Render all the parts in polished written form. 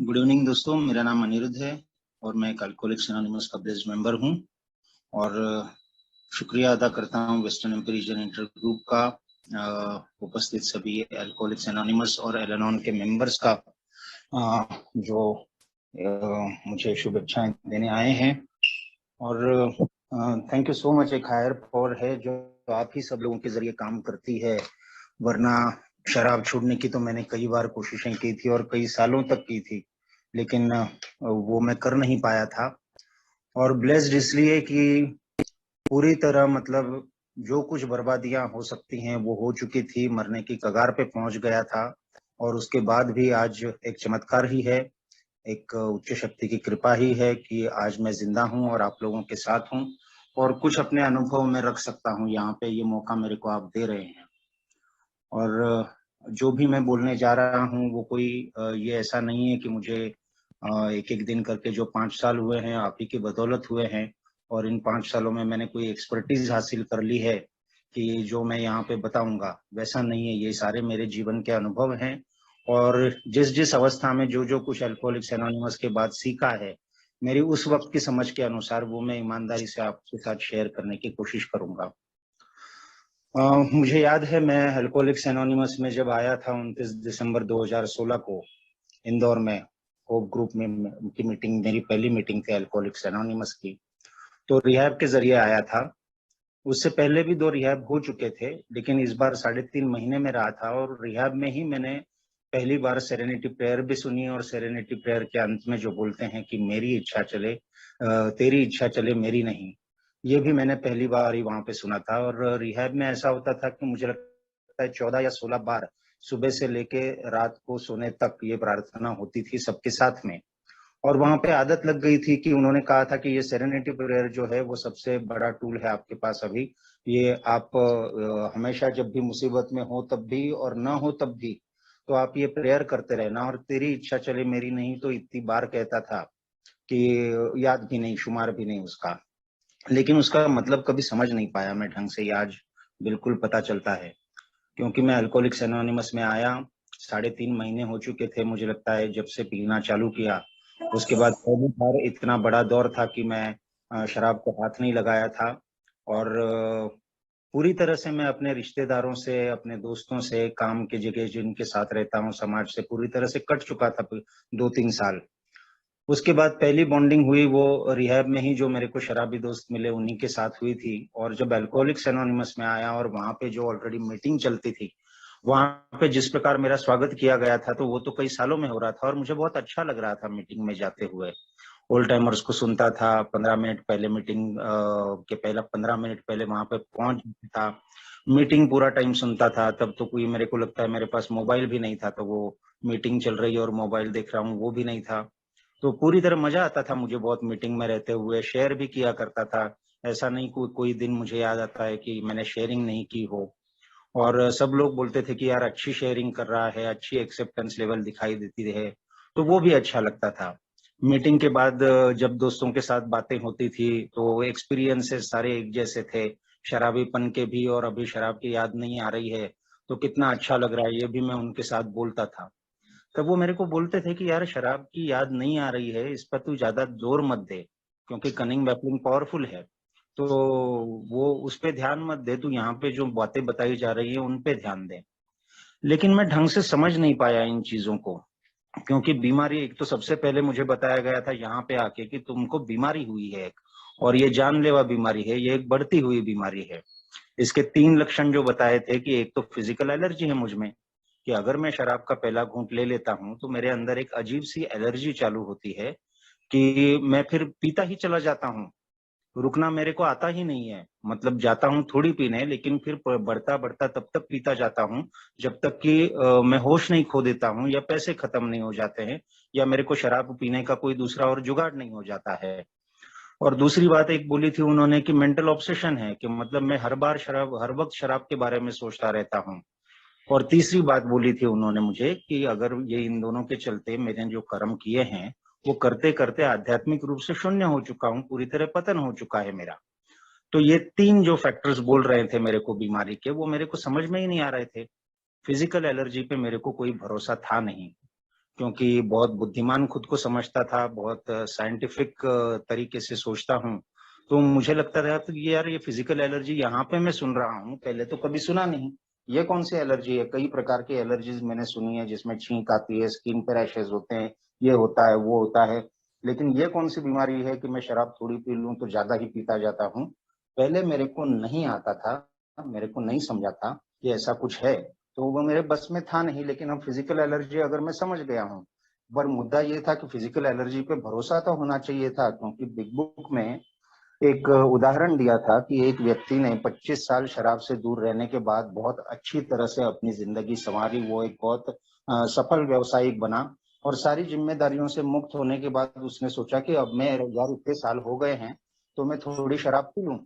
Good evening दोस्तों, मेरा नाम अनिरुद्ध है और मैं एक अल्कोहलिक्स एनोनिमस का ब्लेस्ड मेंबर हूं। और शुक्रिया अदा करता हूं वेस्टर्न एम्पीरियन इंटर ग्रुप का, उपस्थित सभी अल्कोहलिक्स एनोनिमस और एल-एनोन के मेंबर्स का, जो मुझे शुभेच्छाएं देने आए हैं। और थैंक यू सो मच। एक हायर पावर है जो आप ही सब लोगों के जरिए काम करती है, वरना शराब छोड़ने की तो मैंने कई बार कोशिशें की थी और कई सालों तक की थी, लेकिन वो मैं कर नहीं पाया था। और ब्लेस्ड इसलिए कि पूरी तरह मतलब जो कुछ बर्बादियां हो सकती हैं वो हो चुकी थी, मरने की कगार पे पहुंच गया था। और उसके बाद भी आज एक चमत्कार ही है, एक उच्च शक्ति की कृपा ही है कि आज मैं जिंदा हूं और आप लोगों के साथ हूं और कुछ अपने अनुभव में रख सकता हूं। यहाँ पे ये मौका मेरे को आप दे रहे हैं। और जो भी मैं बोलने जा रहा हूँ वो कोई ये ऐसा नहीं है कि मुझे एक एक दिन करके जो 5 साल हुए हैं आप ही की बदौलत हुए हैं और इन 5 सालों में मैंने कोई एक्सपर्टीज हासिल कर ली है कि जो मैं यहाँ पे बताऊंगा, वैसा नहीं है। ये सारे मेरे जीवन के अनुभव हैं और जिस जिस अवस्था में जो जो कुछ अल्कोहलिक्स एनोनिमस के बाद सीखा है, मेरी उस वक्त की समझ के अनुसार वो मैं ईमानदारी से आपके साथ शेयर करने की कोशिश करूंगा। मुझे याद है मैं अल्कोहलिक्स एनोनिमस में जब आया था 29 दिसंबर 2016 को इंदौर में होप ग्रुप में की मीटिंग, मेरी पहली मीटिंग थी अल्कोहलिक्स एनोनिमस की, तो रिहैब के जरिए आया था। उससे पहले भी 2 रिहैब हो चुके थे, लेकिन इस बार 3.5 महीने में रहा था और रिहैब में ही मैंने पहली बार सेरेनिटी प्रेयर भी सुनी। और सेरेनिटी प्रेयर के अंत में जो बोलते हैं कि मेरी इच्छा चले तेरी इच्छा चले मेरी नहीं, ये भी मैंने पहली बार ही वहां पे सुना था। और रिहैब में ऐसा होता था कि मुझे लगता है 14 या 16 बार सुबह से लेके रात को सोने तक ये प्रार्थना होती थी सबके साथ में। और वहां पे आदत लग गई थी कि उन्होंने कहा था कि ये सेरेनिटी प्रेयर जो है वो सबसे बड़ा टूल है आपके पास अभी। ये आप हमेशा जब भी मुसीबत में हो तब भी और ना हो तब भी, तो आप ये प्रेयर करते रहना। और तेरी इच्छा चले मेरी नहीं, तो इतनी बार कहता था कि याद भी नहीं, शुमार भी नहीं उसका। लेकिन उसका मतलब कभी समझ नहीं पाया मैं ढंग से, ये आज बिल्कुल पता चलता है। क्योंकि मैं अल्कोहलिक्स एनोनिमस में आया, 3.5 महीने हो चुके थे मुझे लगता है जब से पीना चालू किया। उसके बाद पहली बार इतना बड़ा दौर था कि मैं शराब को हाथ नहीं लगाया था। और पूरी तरह से मैं अपने रिश्तेदारों से, अपने दोस्तों से, काम के जगह जिनके साथ रहता हूँ, समाज से पूरी तरह से कट चुका था 2-3 साल। उसके बाद पहली बॉन्डिंग हुई वो रिहैब में ही, जो मेरे को शराबी दोस्त मिले उन्हीं के साथ हुई थी। और जब अल्कोहलिक्स एनोनिमस में आया और वहां पे जो ऑलरेडी मीटिंग चलती थी, वहां पे जिस प्रकार मेरा स्वागत किया गया था, तो वो तो कई सालों में हो रहा था और मुझे बहुत अच्छा लग रहा था मीटिंग में जाते हुए। ओल्ड टाइमर्स को सुनता था, 15 मिनट पहले मीटिंग के पहला 15 मिनट पहले वहां पे पहुंच था, मीटिंग पूरा टाइम सुनता था। तब तो कोई, मेरे को लगता है मेरे पास मोबाइल भी नहीं था, तो वो मीटिंग चल रही है और मोबाइल देख रहा हूँ वो भी नहीं था। तो पूरी तरह मजा आता था मुझे बहुत मीटिंग में रहते हुए, शेयर भी किया करता था। ऐसा नहीं कोई दिन मुझे याद आता है कि मैंने शेयरिंग नहीं की हो। और सब लोग बोलते थे कि यार अच्छी शेयरिंग कर रहा है, अच्छी एक्सेप्टेंस लेवल दिखाई देती है, तो वो भी अच्छा लगता था। मीटिंग के बाद जब दोस्तों के साथ बातें होती थी तो एक्सपीरियंसेस सारे एक जैसे थे, शराबीपन के भी, और अभी शराब की याद नहीं आ रही है तो कितना अच्छा लग रहा है, ये भी मैं उनके साथ बोलता था। तब वो मेरे को बोलते थे कि यार शराब की याद नहीं आ रही है, इस पर तू ज्यादा जोर मत दे, क्योंकि कनिंग बैफलिंग पावरफुल है। तो वो उस पे ध्यान मत दे, तू यहाँ पे जो बातें बताई जा रही है उन पे ध्यान दे। लेकिन मैं ढंग से समझ नहीं पाया इन चीजों को, क्योंकि बीमारी एक तो सबसे पहले मुझे बताया गया था यहाँ पे आके कि तुमको बीमारी हुई है एक, और ये जानलेवा बीमारी है, ये एक बढ़ती हुई बीमारी है। इसके 3 लक्षण जो बताए थे कि एक तो फिजिकल एलर्जी है मुझ में, कि अगर मैं शराब का पहला घूंट ले लेता हूँ तो मेरे अंदर एक अजीब सी एलर्जी चालू होती है कि मैं फिर पीता ही चला जाता हूँ, रुकना मेरे को आता ही नहीं है। मतलब जाता हूँ थोड़ी पीने, लेकिन फिर बढ़ता बढ़ता तब तक पीता जाता हूँ जब तक कि मैं होश नहीं खो देता हूँ, या पैसे खत्म नहीं हो जाते हैं, या मेरे को शराब पीने का कोई दूसरा और जुगाड़ नहीं हो जाता है। और दूसरी बात एक बोली थी उन्होंने कि मेंटल ऑब्सेशन है, कि मतलब मैं हर बार शराब, हर वक्त शराब के बारे में सोचता रहता हूँ। और तीसरी बात बोली थी उन्होंने मुझे कि अगर ये इन दोनों के चलते मैंने जो कर्म किए हैं वो करते करते आध्यात्मिक रूप से शून्य हो चुका हूँ, पूरी तरह पतन हो चुका है मेरा। तो ये 3 जो फैक्टर्स बोल रहे थे मेरे को बीमारी के, वो मेरे को समझ में ही नहीं आ रहे थे। फिजिकल एलर्जी पे मेरे को कोई भरोसा था नहीं, क्योंकि बहुत बुद्धिमान खुद को समझता था, बहुत साइंटिफिक तरीके से सोचता हूँ। तो मुझे लगता था तो ये यार ये फिजिकल एलर्जी यहाँ पे मैं सुन रहा हूँ, पहले तो कभी सुना नहीं। ये कौन सी एलर्जी है? कई प्रकार की एलर्जीज मैंने सुनी है जिसमें छींक आती है, स्किन पे रैशेज होते हैं, ये होता है वो होता है, लेकिन ये कौन सी बीमारी है कि मैं शराब थोड़ी पी लूं तो ज्यादा ही पीता जाता हूँ। पहले मेरे को नहीं आता था, मेरे को नहीं समझा था कि ऐसा कुछ है, तो वो मेरे बस में था नहीं। लेकिन अब फिजिकल एलर्जी अगर मैं समझ गया हूँ, पर मुद्दा ये था कि फिजिकल एलर्जी पे भरोसा तो होना चाहिए था, क्योंकि बिग बुक में एक उदाहरण दिया था कि एक व्यक्ति ने 25 साल शराब से दूर रहने के बाद बहुत अच्छी तरह से अपनी जिंदगी संवारी, वो एक बहुत सफल व्यवसायिक बना, और सारी जिम्मेदारियों से मुक्त होने के बाद उसने सोचा कि अब मैं यार इतने साल हो गए हैं तो मैं थोड़ी शराब पी लूं,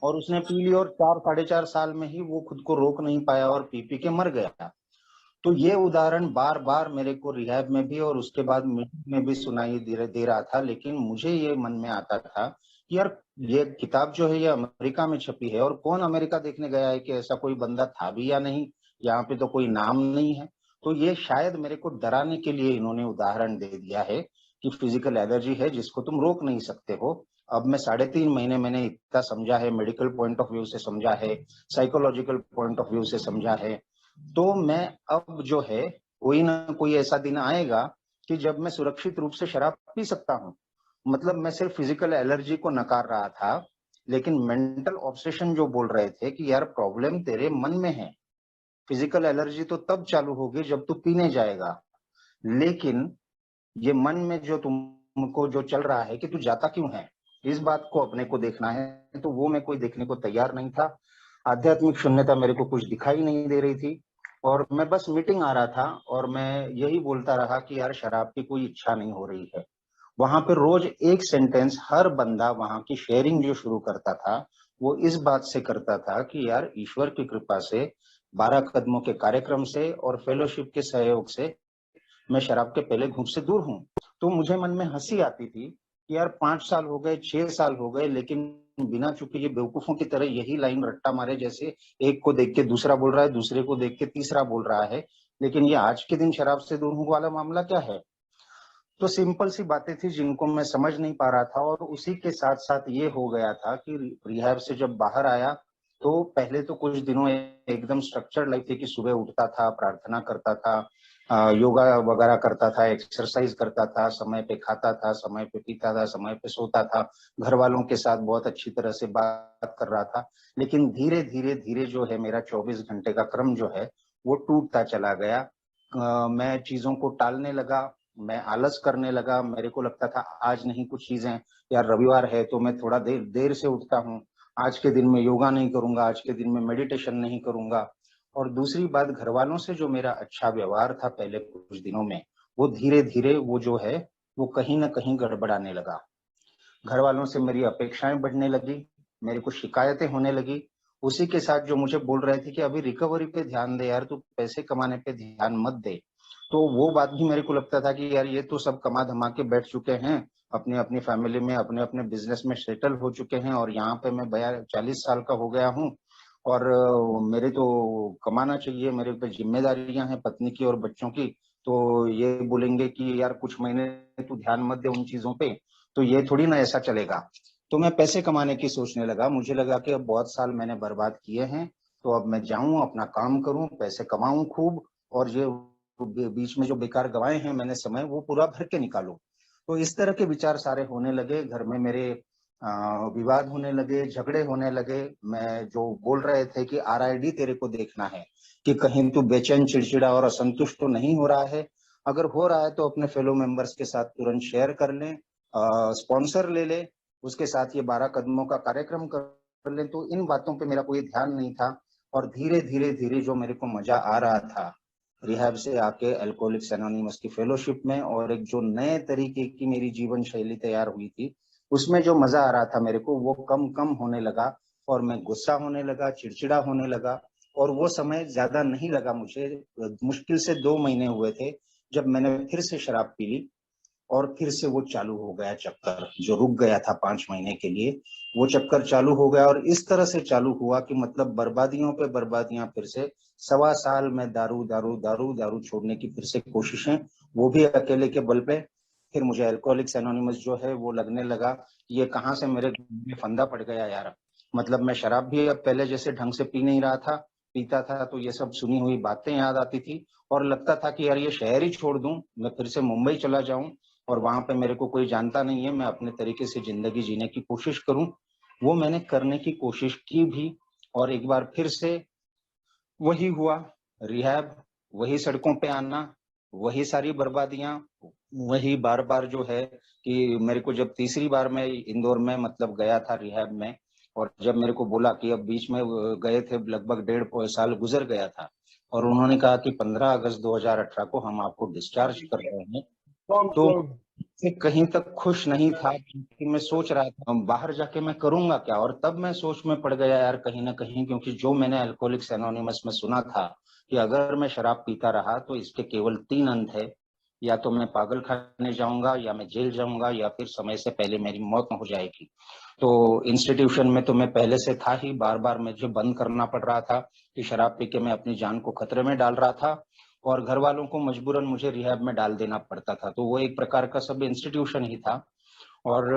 और उसने पी ली और 4 साढ़े 4 साल में ही वो खुद को रोक नहीं पाया और पी पी के मर गया। तो ये उदाहरण बार बार मेरे को रिहैब में भी और उसके बाद मीटिंग में भी सुनाई दे रहा था, लेकिन मुझे ये मन में आता था कि यार ये किताब जो है ये अमेरिका में छपी है, और कौन अमेरिका देखने गया है कि ऐसा कोई बंदा था भी या नहीं, यहाँ पे तो कोई नाम नहीं है। तो ये शायद मेरे को डराने के लिए इन्होंने उदाहरण दे दिया है कि फिजिकल एलर्जी है जिसको तुम रोक नहीं सकते हो। अब मैं 3.5 महीने मैंने इतना समझा है, मेडिकल पॉइंट ऑफ व्यू से समझा है, साइकोलॉजिकल पॉइंट ऑफ व्यू से समझा है। तो मैं अब जो है कोई ना कोई ऐसा दिन आएगा कि जब मैं सुरक्षित रूप से शराब पी सकता हूँ। मतलब मैं सिर्फ फिजिकल एलर्जी को नकार रहा था, लेकिन मेंटल ऑब्सेशन जो बोल रहे थे कि यार प्रॉब्लम तेरे मन में है, फिजिकल एलर्जी तो तब चालू होगी जब तू पीने जाएगा। लेकिन ये मन में जो तुमको जो चल रहा है कि तू जाता क्यों है, इस बात को अपने को देखना है, तो वो मैं कोई देखने को तैयार नहीं था। आध्यात्मिक शून्यता मेरे को कुछ दिखाई नहीं दे रही थी, और मैं बस मीटिंग आ रहा था और मैं यही बोलता रहा कि यार शराब की कोई इच्छा नहीं हो रही है। वहां पे रोज एक सेंटेंस हर बंदा वहां की शेयरिंग जो शुरू करता था वो इस बात से करता था कि यार ईश्वर की कृपा से 12 कदमों के कार्यक्रम से और फेलोशिप के सहयोग से मैं शराब के पहले घूंट से दूर हूँ। तो मुझे मन में हंसी आती थी कि यार 5 साल हो गए, 6 साल हो गए, लेकिन बिना चूके ये बेवकूफों की तरह यही लाइन रट्टा मारे जैसे एक को देख के दूसरा बोल रहा है, दूसरे को देख के तीसरा बोल रहा है। लेकिन ये आज के दिन शराब से दूर हूँ वाला मामला क्या है? तो सिंपल सी बातें थी जिनको मैं समझ नहीं पा रहा था, और उसी के साथ साथ ये हो गया था कि रिहैब से जब बाहर आया तो पहले तो कुछ दिनों एकदम स्ट्रक्चर्ड लाइफ थी कि सुबह उठता था, प्रार्थना करता था, योगा वगैरह करता था, एक्सरसाइज करता था, समय पे खाता था, समय पे पीता था, समय पे सोता था, घर वालों के साथ बहुत अच्छी तरह से बात कर रहा था। लेकिन धीरे धीरे धीरे जो है मेरा 24 घंटे का क्रम जो है वो टूटता चला गया। मैं चीजों को टालने लगा, मैं आलस करने लगा। मेरे को लगता था आज नहीं कुछ चीजें, यार रविवार है तो मैं थोड़ा देर देर से उठता हूँ, आज के दिन में योगा नहीं करूंगा, आज के दिन में मेडिटेशन नहीं करूंगा। और दूसरी बात, घर वालों से जो मेरा अच्छा व्यवहार था पहले कुछ दिनों में, वो धीरे धीरे वो जो है वो कहीं ना कहीं गड़बड़ाने लगा। घर वालों से मेरी अपेक्षाएं बढ़ने लगी, मेरे को शिकायतें होने लगी। उसी के साथ जो मुझे बोल रहे थे कि अभी रिकवरी पे ध्यान दे यार, तू पैसे कमाने पे ध्यान मत दे। तो वो बात भी मेरे को लगता था कि यार ये तो सब कमा धमा के बैठ चुके हैं, अपनी अपनी फैमिली में अपने अपने बिजनेस में सेटल हो चुके हैं, और यहाँ पे मैं 40 साल का हो गया हूँ, और मेरे तो कमाना चाहिए, मेरे पे जिम्मेदारियां हैं पत्नी की और बच्चों की। तो ये बोलेंगे कि यार कुछ महीने तू ध्यान मत दे उन चीजों पे, तो ये थोड़ी ना ऐसा चलेगा। तो मैं पैसे कमाने की सोचने लगा, मुझे लगा कि अब बहुत साल मैंने बर्बाद किए हैं, तो अब मैं जाऊं अपना काम करूं, पैसे कमाऊं खूब, और ये बीच में जो बेकार गवाए हैं मैंने समय वो पूरा भर के निकालूं। तो इस तरह के विचार सारे होने लगे घर में मेरे, विवाद होने लगे, झगड़े होने लगे। मैं जो बोल रहे थे कि RID तेरे को देखना है कि कहीं तू बेचैन चिड़चिड़ा और असंतुष्ट तो नहीं हो रहा है। अगर हो रहा है तो अपने फेलो मेंबर्स के साथ तुरंत शेयर कर लें, स्पॉन्सर ले ले, उसके साथ ये 12 कदमों का कार्यक्रम कर ले। तो इन बातों पे मेरा कोई ध्यान नहीं था, और धीरे धीरे धीरे जो मेरे को मजा आ रहा था रिहैब से आके अल्कोहलिक्स एनोनिमस की फेलोशिप में, और एक जो नए तरीके की मेरी जीवन शैली तैयार हुई थी उसमें जो मजा आ रहा था मेरे को, वो कम कम होने लगा, और मैं गुस्सा होने लगा, चिड़चिड़ा होने लगा। और वो समय ज्यादा नहीं लगा मुझे, मुश्किल से 2 महीने हुए थे जब मैंने फिर से शराब पी ली, और फिर से वो चालू हो गया चक्कर, जो रुक गया था 5 महीने के लिए वो चक्कर चालू हो गया। और इस तरह से चालू हुआ कि मतलब बर्बादियों पे बर्बादियां, फिर से 1.25 साल में दारू दारू दारू दारू छोड़ने की फिर से कोशिशें, वो भी अकेले के बल पे। फिर मुझे अल्कोहलिक्स एनोनिमस जो है वो लगने लगा ये कहाँ से मेरे में फंदा पड़ गया यार। मतलब मैं शराब भी अब पहले जैसे ढंग से पी नहीं रहा था, पीता था तो ये सब सुनी हुई बातें याद आती थी और लगता था कि यार ये शहर ही छोड़ दूं, मैं फिर से मुंबई चला जाऊं और वहां पे मेरे को कोई जानता नहीं है, मैं अपने तरीके से जिंदगी जीने की कोशिश करूं। वो मैंने करने की कोशिश की भी और एक बार फिर से वही हुआ, रिहैब, वही सड़कों पे आना, वही सारी बर्बादियां, वही बार बार जो है कि मेरे को जब तीसरी बार मैं इंदौर में मतलब गया था रिहैब में, और जब मेरे को बोला कि अब बीच में गए थे लगभग 1.5 साल गुजर गया था और उन्होंने कहा कि 15 अगस्त 2018 को हम आपको डिस्चार्ज कर रहे हैं, तो मैं कहीं तक खुश नहीं था कि मैं सोच रहा था बाहर जाके मैं करूंगा क्या। और तब मैं सोच में पड़ गया यार कहीं ना कहीं, क्योंकि जो मैंने अल्कोहलिक्स एनोनिमस में सुना था कि अगर मैं शराब पीता रहा तो इसके केवल 3 अंत है, या तो मैं पागल खाने जाऊंगा, या मैं जेल जाऊंगा, या फिर समय से पहले मेरी मौत हो जाएगी। तो इंस्टीट्यूशन में तो मैं पहले से था ही, बार बार मुझे बंद करना पड़ रहा था कि शराब पी के मैं अपनी जान को खतरे में डाल रहा था, और घर वालों को मजबूरन मुझे रिहैब में डाल देना पड़ता था। तो वो एक प्रकार का सब इंस्टीट्यूशन ही था। और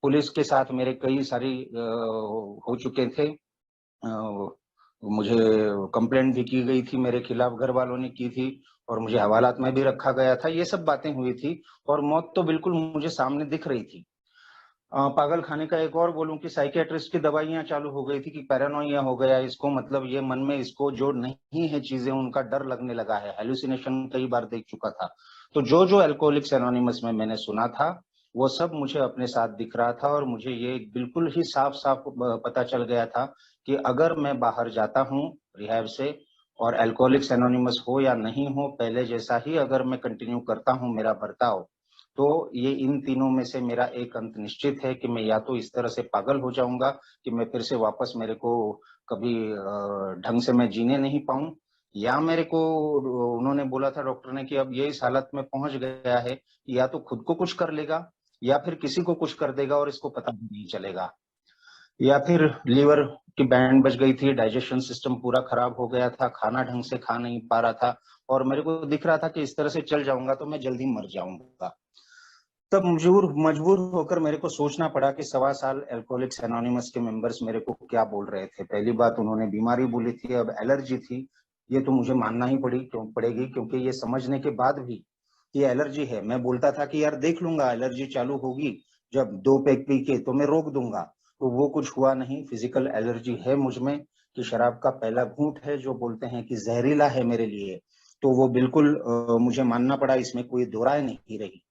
पुलिस के साथ मेरे कई सारी हो चुके थे, मुझे कंप्लेंट भी की गई थी, मेरे खिलाफ घर वालों ने की थी और मुझे हवालात में भी रखा गया था, ये सब बातें हुई थी। और मौत तो बिल्कुल मुझे सामने दिख रही थी। पागल खाने का एक और बोलूं कि साइकियाट्रिस्ट की दवाइयां चालू हो गई थी कि पैरानोइया हो गया इसको, मतलब ये मन में इसको जो नहीं है चीजें उनका डर लगने लगा है, हेलुसिनेशन कई बार देख चुका था। तो जो जो अल्कोहलिक्स एनोनिमस में मैंने सुना था वो सब मुझे अपने साथ दिख रहा था, और मुझे ये बिल्कुल ही साफ साफ पता चल गया था कि अगर मैं बाहर जाता हूँ रिहैब से, और अल्कोहलिक्स एनोनिमस हो या नहीं हो, पहले जैसा ही अगर मैं कंटिन्यू करता हूँ मेरा बर्ताव, तो ये इन तीनों में से मेरा एक अंत निश्चित है कि मैं या तो इस तरह से पागल हो जाऊंगा कि मैं फिर से वापस मेरे को कभी ढंग से मैं जीने नहीं पाऊं, या मेरे को उन्होंने बोला था डॉक्टर ने कि अब ये इस हालत में पहुंच गया है कि या तो खुद को कुछ कर लेगा या फिर किसी को कुछ कर देगा और इसको पता भी नहीं चलेगा, या फिर लीवर की बैंड बज गई थी, डाइजेशन सिस्टम पूरा खराब हो गया था, खाना ढंग से खा नहीं पा रहा था, और मेरे को दिख रहा था कि इस तरह से चल जाऊंगा तो मैं जल्दी मर जाऊंगा। तब मजबूर मजबूर होकर मेरे को सोचना पड़ा कि 1.25 साल अल्कोहलिक्स एनोनिमस के मेंबर्स मेरे को क्या बोल रहे थे। पहली बात उन्होंने बीमारी बोली थी, अब एलर्जी थी, ये तो मुझे मानना ही पड़ेगी, क्योंकि ये समझने के बाद भी ये एलर्जी है। मैं बोलता था कि यार देख लूंगा, एलर्जी चालू होगी जब 2 पैक पी के तो मैं रोक दूंगा, तो वो कुछ हुआ नहीं। फिजिकल एलर्जी है मुझ में कि शराब का पहला घूंट है जो बोलते हैं कि जहरीला है मेरे लिए, तो वो बिल्कुल मुझे मानना पड़ा, इसमें कोई दो राय नहीं रही।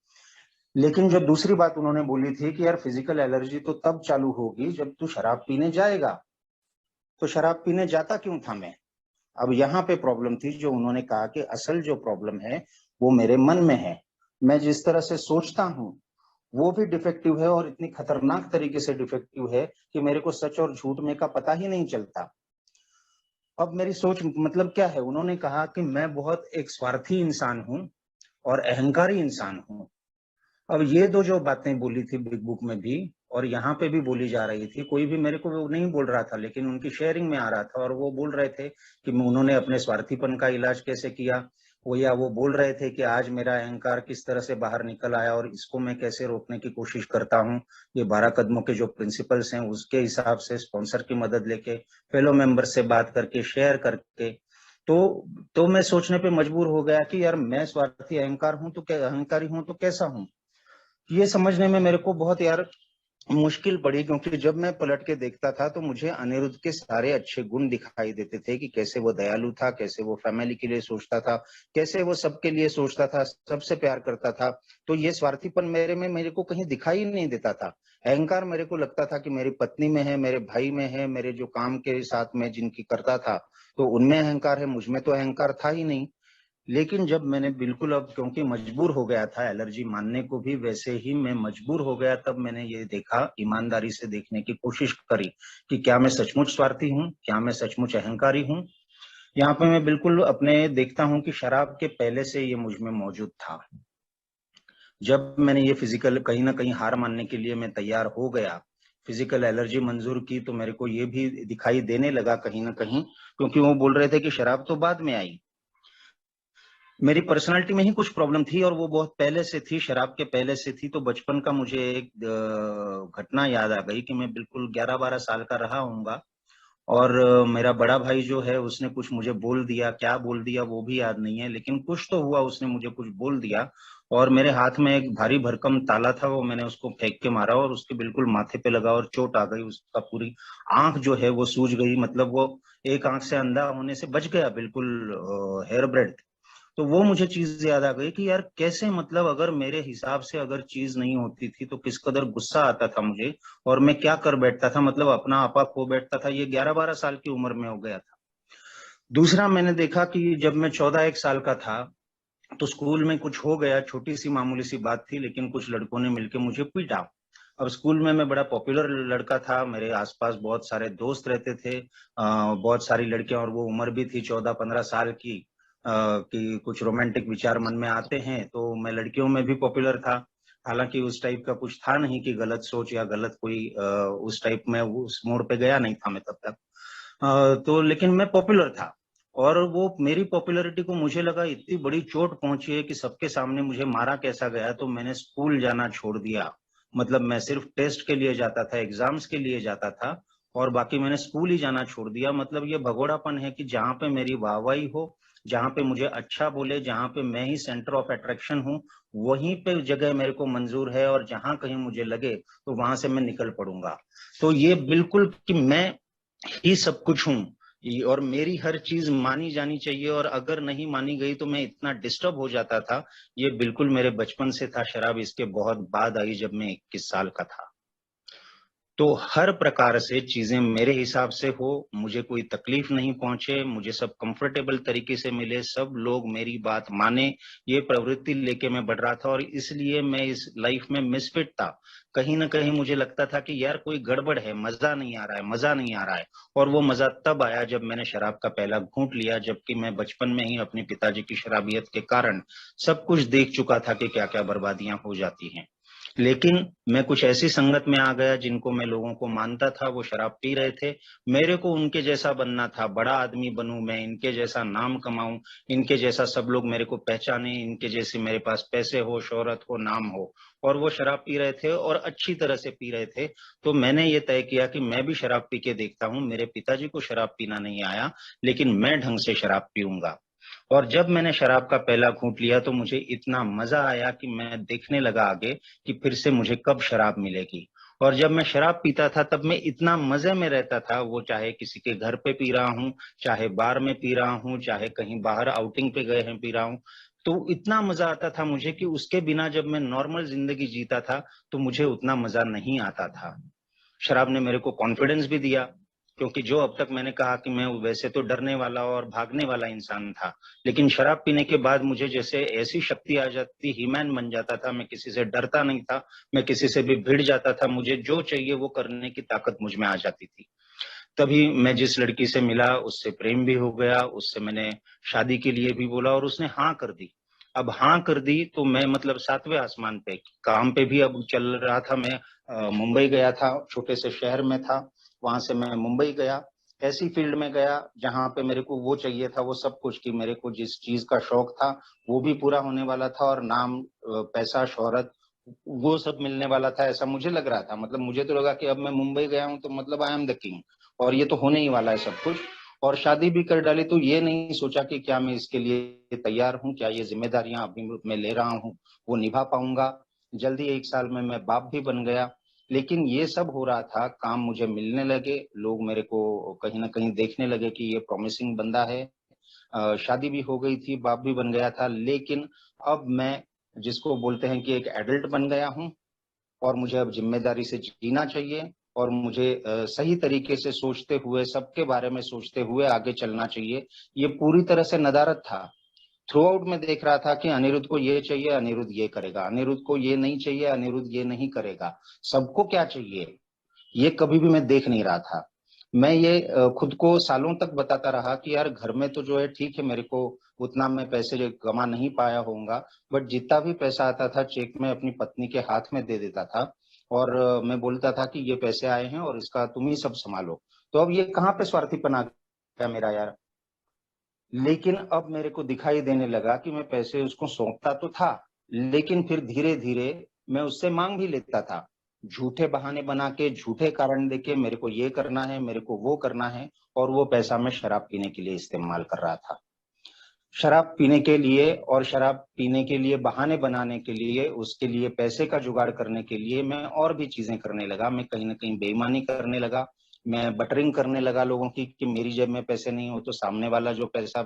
लेकिन जो दूसरी बात उन्होंने बोली थी कि यार फिजिकल एलर्जी तो तब चालू होगी जब तू शराब पीने जाएगा, तो शराब पीने जाता क्यों था मैं। अब यहाँ पे प्रॉब्लम थी, जो उन्होंने कहा कि असल जो प्रॉब्लम है वो मेरे मन में है, मैं जिस तरह से सोचता हूँ वो भी डिफेक्टिव है, और इतनी खतरनाक तरीके से डिफेक्टिव है कि मेरे को सच और झूठ में का पता ही नहीं चलता। अब मेरी सोच मतलब क्या है, उन्होंने कहा कि मैं बहुत एक स्वार्थी इंसान हूँ और अहंकारी इंसान हूँ। अब ये दो जो बातें बोली थी बिग बुक में भी और यहाँ पे भी बोली जा रही थी, कोई भी मेरे को वो नहीं बोल रहा था, लेकिन उनकी शेयरिंग में आ रहा था, और वो बोल रहे थे कि उन्होंने अपने स्वार्थीपन का इलाज कैसे किया, वो या वो बोल रहे थे कि आज मेरा अहंकार किस तरह से बाहर निकल आया और इसको मैं कैसे रोकने की कोशिश करता हूँ। ये 12 कदमों के जो प्रिंसिपल्स हैं उसके हिसाब से स्पॉन्सर की मदद लेके, फेलो मेंबर से बात करके, शेयर करके, तो तो मैं सोचने पे मजबूर हो गया कि यार मैं स्वार्थी अहंकार हूं तो क्या, अहंकारी हूं तो कैसा हूं। ये समझने में मेरे को बहुत यार मुश्किल पड़ी, क्योंकि जब मैं पलट के देखता था तो मुझे अनिरुद्ध के सारे अच्छे गुण दिखाई देते थे कि कैसे वो दयालु था, कैसे वो फैमिली के लिए सोचता था, कैसे वो सबके लिए सोचता था, सबसे प्यार करता था। तो ये स्वार्थीपन मेरे को कहीं दिखाई नहीं देता था। अहंकार मेरे को लगता था कि मेरी पत्नी में है, मेरे भाई में है, मेरे जो काम के साथ में जिनकी करता था तो उनमें अहंकार है, मुझ में तो अहंकार था ही नहीं। लेकिन जब मैंने बिल्कुल, अब क्योंकि मजबूर हो गया था एलर्जी मानने को भी, वैसे ही मैं मजबूर हो गया, तब मैंने ये देखा, ईमानदारी से देखने की कोशिश करी कि क्या मैं सचमुच स्वार्थी हूँ, क्या मैं सचमुच अहंकारी हूँ। यहाँ पे मैं बिल्कुल अपने देखता हूँ कि शराब के पहले से ये मुझ में मौजूद था। जब मैंने ये फिजिकल कहीं ना कहीं हार मानने के लिए मैं तैयार हो गया, फिजिकल एलर्जी मंजूर की, तो मेरे को ये भी दिखाई देने लगा कहीं ना कहीं, क्योंकि वो बोल रहे थे कि शराब तो बाद में आई। मेरी पर्सनालिटी में ही कुछ प्रॉब्लम थी और वो बहुत पहले से थी, शराब के पहले से थी। तो बचपन का मुझे एक घटना याद आ गई कि मैं बिल्कुल 11-12 साल का रहा हूँगा और मेरा बड़ा भाई जो है उसने कुछ मुझे बोल दिया, क्या बोल दिया वो भी याद नहीं है, लेकिन कुछ तो हुआ, उसने मुझे कुछ बोल दिया और मेरे हाथ में एक भारी भरकम ताला था, वो मैंने उसको फेंक के मारा और उसके बिल्कुल माथे पे लगा और चोट आ गई। उसका पूरी आंख जो है वो सूज गई, मतलब वो एक आंख से अंधा होने से बच गया बिल्कुल, हेयर ब्रेड। तो वो मुझे चीज याद आ गई कि यार कैसे, मतलब अगर मेरे हिसाब से अगर चीज नहीं होती थी तो किस कदर गुस्सा आता था मुझे और मैं क्या कर बैठता था, मतलब अपना आपा खो बैठता था। ये 11-12 साल की उम्र में हो गया था। दूसरा मैंने देखा कि जब मैं 14-1 साल का था तो स्कूल में कुछ हो गया, छोटी सी मामूली सी बात थी, लेकिन कुछ लड़कों ने मिलकर मुझे पीटा। अब स्कूल में मैं बड़ा पॉपुलर लड़का था, मेरे आसपास बहुत सारे दोस्त रहते थे, बहुत सारी लड़कियां, और वो उम्र भी थी 14-15 साल की, कि कुछ रोमांटिक विचार मन में आते हैं, तो मैं लड़कियों में भी पॉपुलर था। हालांकि उस टाइप का कुछ था नहीं कि गलत सोच या गलत कोई उस टाइप में उस मोड़ पे गया नहीं था मैं तब तक। तो लेकिन मैं पॉपुलर था और वो मेरी पॉपुलैरिटी को मुझे लगा इतनी बड़ी चोट पहुंची है कि सबके सामने मुझे मारा कैसा गया, तो मैंने स्कूल जाना छोड़ दिया। मतलब मैं सिर्फ टेस्ट के लिए जाता था, एग्जाम्स के लिए जाता था और बाकी मैंने स्कूल ही जाना छोड़ दिया। मतलब ये भगोड़ापन है कि जहां पे मेरी वाहवाही हो, जहां पे मुझे अच्छा बोले, जहां पे मैं ही सेंटर ऑफ अट्रैक्शन हूँ, वहीं पे जगह मेरे को मंजूर है और जहां कहीं मुझे लगे तो वहां से मैं निकल पड़ूंगा। तो ये बिल्कुल कि मैं ही सब कुछ हूँ, और मेरी हर चीज मानी जानी चाहिए, और अगर नहीं मानी गई तो मैं इतना डिस्टर्ब हो जाता था। ये बिल्कुल मेरे बचपन से था। शराब इसके बहुत बाद आई जब मैं 21 साल का था। तो हर प्रकार से चीजें मेरे हिसाब से हो, मुझे कोई तकलीफ नहीं पहुंचे, मुझे सब कंफर्टेबल तरीके से मिले, सब लोग मेरी बात माने, ये प्रवृत्ति लेके मैं बढ़ रहा था और इसलिए मैं इस लाइफ में मिसफिट था। कहीं ना कहीं मुझे लगता था कि यार कोई गड़बड़ है, मजा नहीं आ रहा है, मजा नहीं आ रहा है। और वो मजा तब आया जब मैंने शराब का पहला घूंट लिया, जबकि मैं बचपन में ही अपने पिताजी की शराबियत के कारण सब कुछ देख चुका था कि क्या क्या बर्बादियां हो जाती हैं। लेकिन मैं कुछ ऐसी संगत में आ गया जिनको मैं लोगों को मानता था, वो शराब पी रहे थे। मेरे को उनके जैसा बनना था, बड़ा आदमी बनूं मैं, इनके जैसा नाम कमाऊं, इनके जैसा सब लोग मेरे को पहचाने, इनके जैसे मेरे पास पैसे हो, शोहरत हो, नाम हो। और वो शराब पी रहे थे और अच्छी तरह से पी रहे थे। तो मैंने ये तय किया कि मैं भी शराब पी के देखता हूं। मेरे पिताजी को शराब पीना नहीं आया, लेकिन मैं ढंग से शराब पीऊंगा। और जब मैंने शराब का पहला घूंट लिया तो मुझे इतना मजा आया कि मैं देखने लगा आगे कि फिर से मुझे कब शराब मिलेगी। और जब मैं शराब पीता था तब मैं इतना मजे में रहता था, वो चाहे किसी के घर पे पी रहा हूँ, चाहे बार में पी रहा हूँ, चाहे कहीं बाहर आउटिंग पे गए हैं पी रहा हूँ। तो इतना मजा आता था मुझे कि उसके बिना जब मैं नॉर्मल जिंदगी जीता था तो मुझे उतना मजा नहीं आता था। शराब ने मेरे को कॉन्फिडेंस भी दिया, क्योंकि जो अब तक मैंने कहा कि मैं वैसे तो डरने वाला और भागने वाला इंसान था, लेकिन शराब पीने के बाद मुझे जैसे ऐसी शक्ति आ जाती, हीमैन बन जाता था। मैं किसी से डरता नहीं था, मैं किसी से भी भिड़ जाता था, मुझे जो चाहिए वो करने की ताकत मुझ में आ जाती थी। तभी मैं जिस लड़की से मिला उससे प्रेम भी हो गया, उससे मैंने शादी के लिए भी बोला और उसने हाँ कर दी। अब हाँ कर दी तो मैं मतलब सातवें आसमान पे, काम पे भी अब चल रहा था मैं। मुंबई गया था, छोटे से शहर में था, वहां से मैं मुंबई गया, ऐसी फील्ड में गया जहां पे मेरे को वो चाहिए था, वो सब कुछ, कि मेरे को जिस चीज का शौक था वो भी पूरा होने वाला था और नाम, पैसा, शोहरत, वो सब मिलने वाला था, ऐसा मुझे लग रहा था। मतलब मुझे तो लगा कि अब मैं मुंबई गया हूँ तो मतलब आई एम द किंग, और ये तो होने ही वाला है सब कुछ। और शादी भी कर डाली तो ये नहीं सोचा कि क्या मैं इसके लिए तैयार हूँ, क्या ये जिम्मेदारियां अभी मैं ले रहा हूँ वो निभा पाऊंगा। जल्दी 1 साल में मैं बाप भी बन गया। लेकिन ये सब हो रहा था, काम मुझे मिलने लगे, लोग मेरे को कहीं ना कहीं देखने लगे कि ये प्रॉमिसिंग बंदा है। शादी भी हो गई थी, बाप भी बन गया था, लेकिन अब मैं जिसको बोलते हैं कि एक एडल्ट बन गया हूँ और मुझे अब जिम्मेदारी से जीना चाहिए और मुझे सही तरीके से सोचते हुए, सबके बारे में सोचते हुए आगे चलना चाहिए। ये पूरी तरह से नदारद था। थ्रू आउट में देख रहा था कि अनिरुद्ध को ये चाहिए, अनिरुद्ध ये करेगा, अनिरुद्ध को ये नहीं चाहिए, अनिरुद्ध ये नहीं करेगा। सबको क्या चाहिए ये कभी भी मैं देख नहीं रहा था। मैं ये खुद को सालों तक बताता रहा कि यार घर में तो जो है ठीक है, मेरे को उतना मैं पैसे जो कमा नहीं पाया होऊंगा, बट जितना भी पैसा आता था चेक में अपनी पत्नी के हाथ में दे देता था और मैं बोलता था कि ये पैसे आए हैं और इसका तुम ही सब संभालो। तो अब ये कहाँ पे स्वार्थीपन आ गया मेरा यार। लेकिन अब मेरे को दिखाई देने लगा कि मैं पैसे उसको सौंपता तो था, लेकिन फिर धीरे-धीरे मैं उससे माँग भी लेता था। झूठे बहाने बना के, झूठे कारण देके मेरे को ये करना है, मेरे को वो करना है और वो पैसा मैं शराब पीने के लिए इस्तेमाल कर रहा था। शराब पीने के लिए और शराब पीने के लिए बहाने बनाने के लिए, उसके लिए पैसे का जुगाड़ करने के लिए मैं और भी चीज़ें करने लगा। मैं कहीं न कहीं बेईमानी करने लगा। मैं बटरिंग करने लगा लोगों की कि मेरी जेब में पैसे नहीं हो तो सामने वाला जो पैसा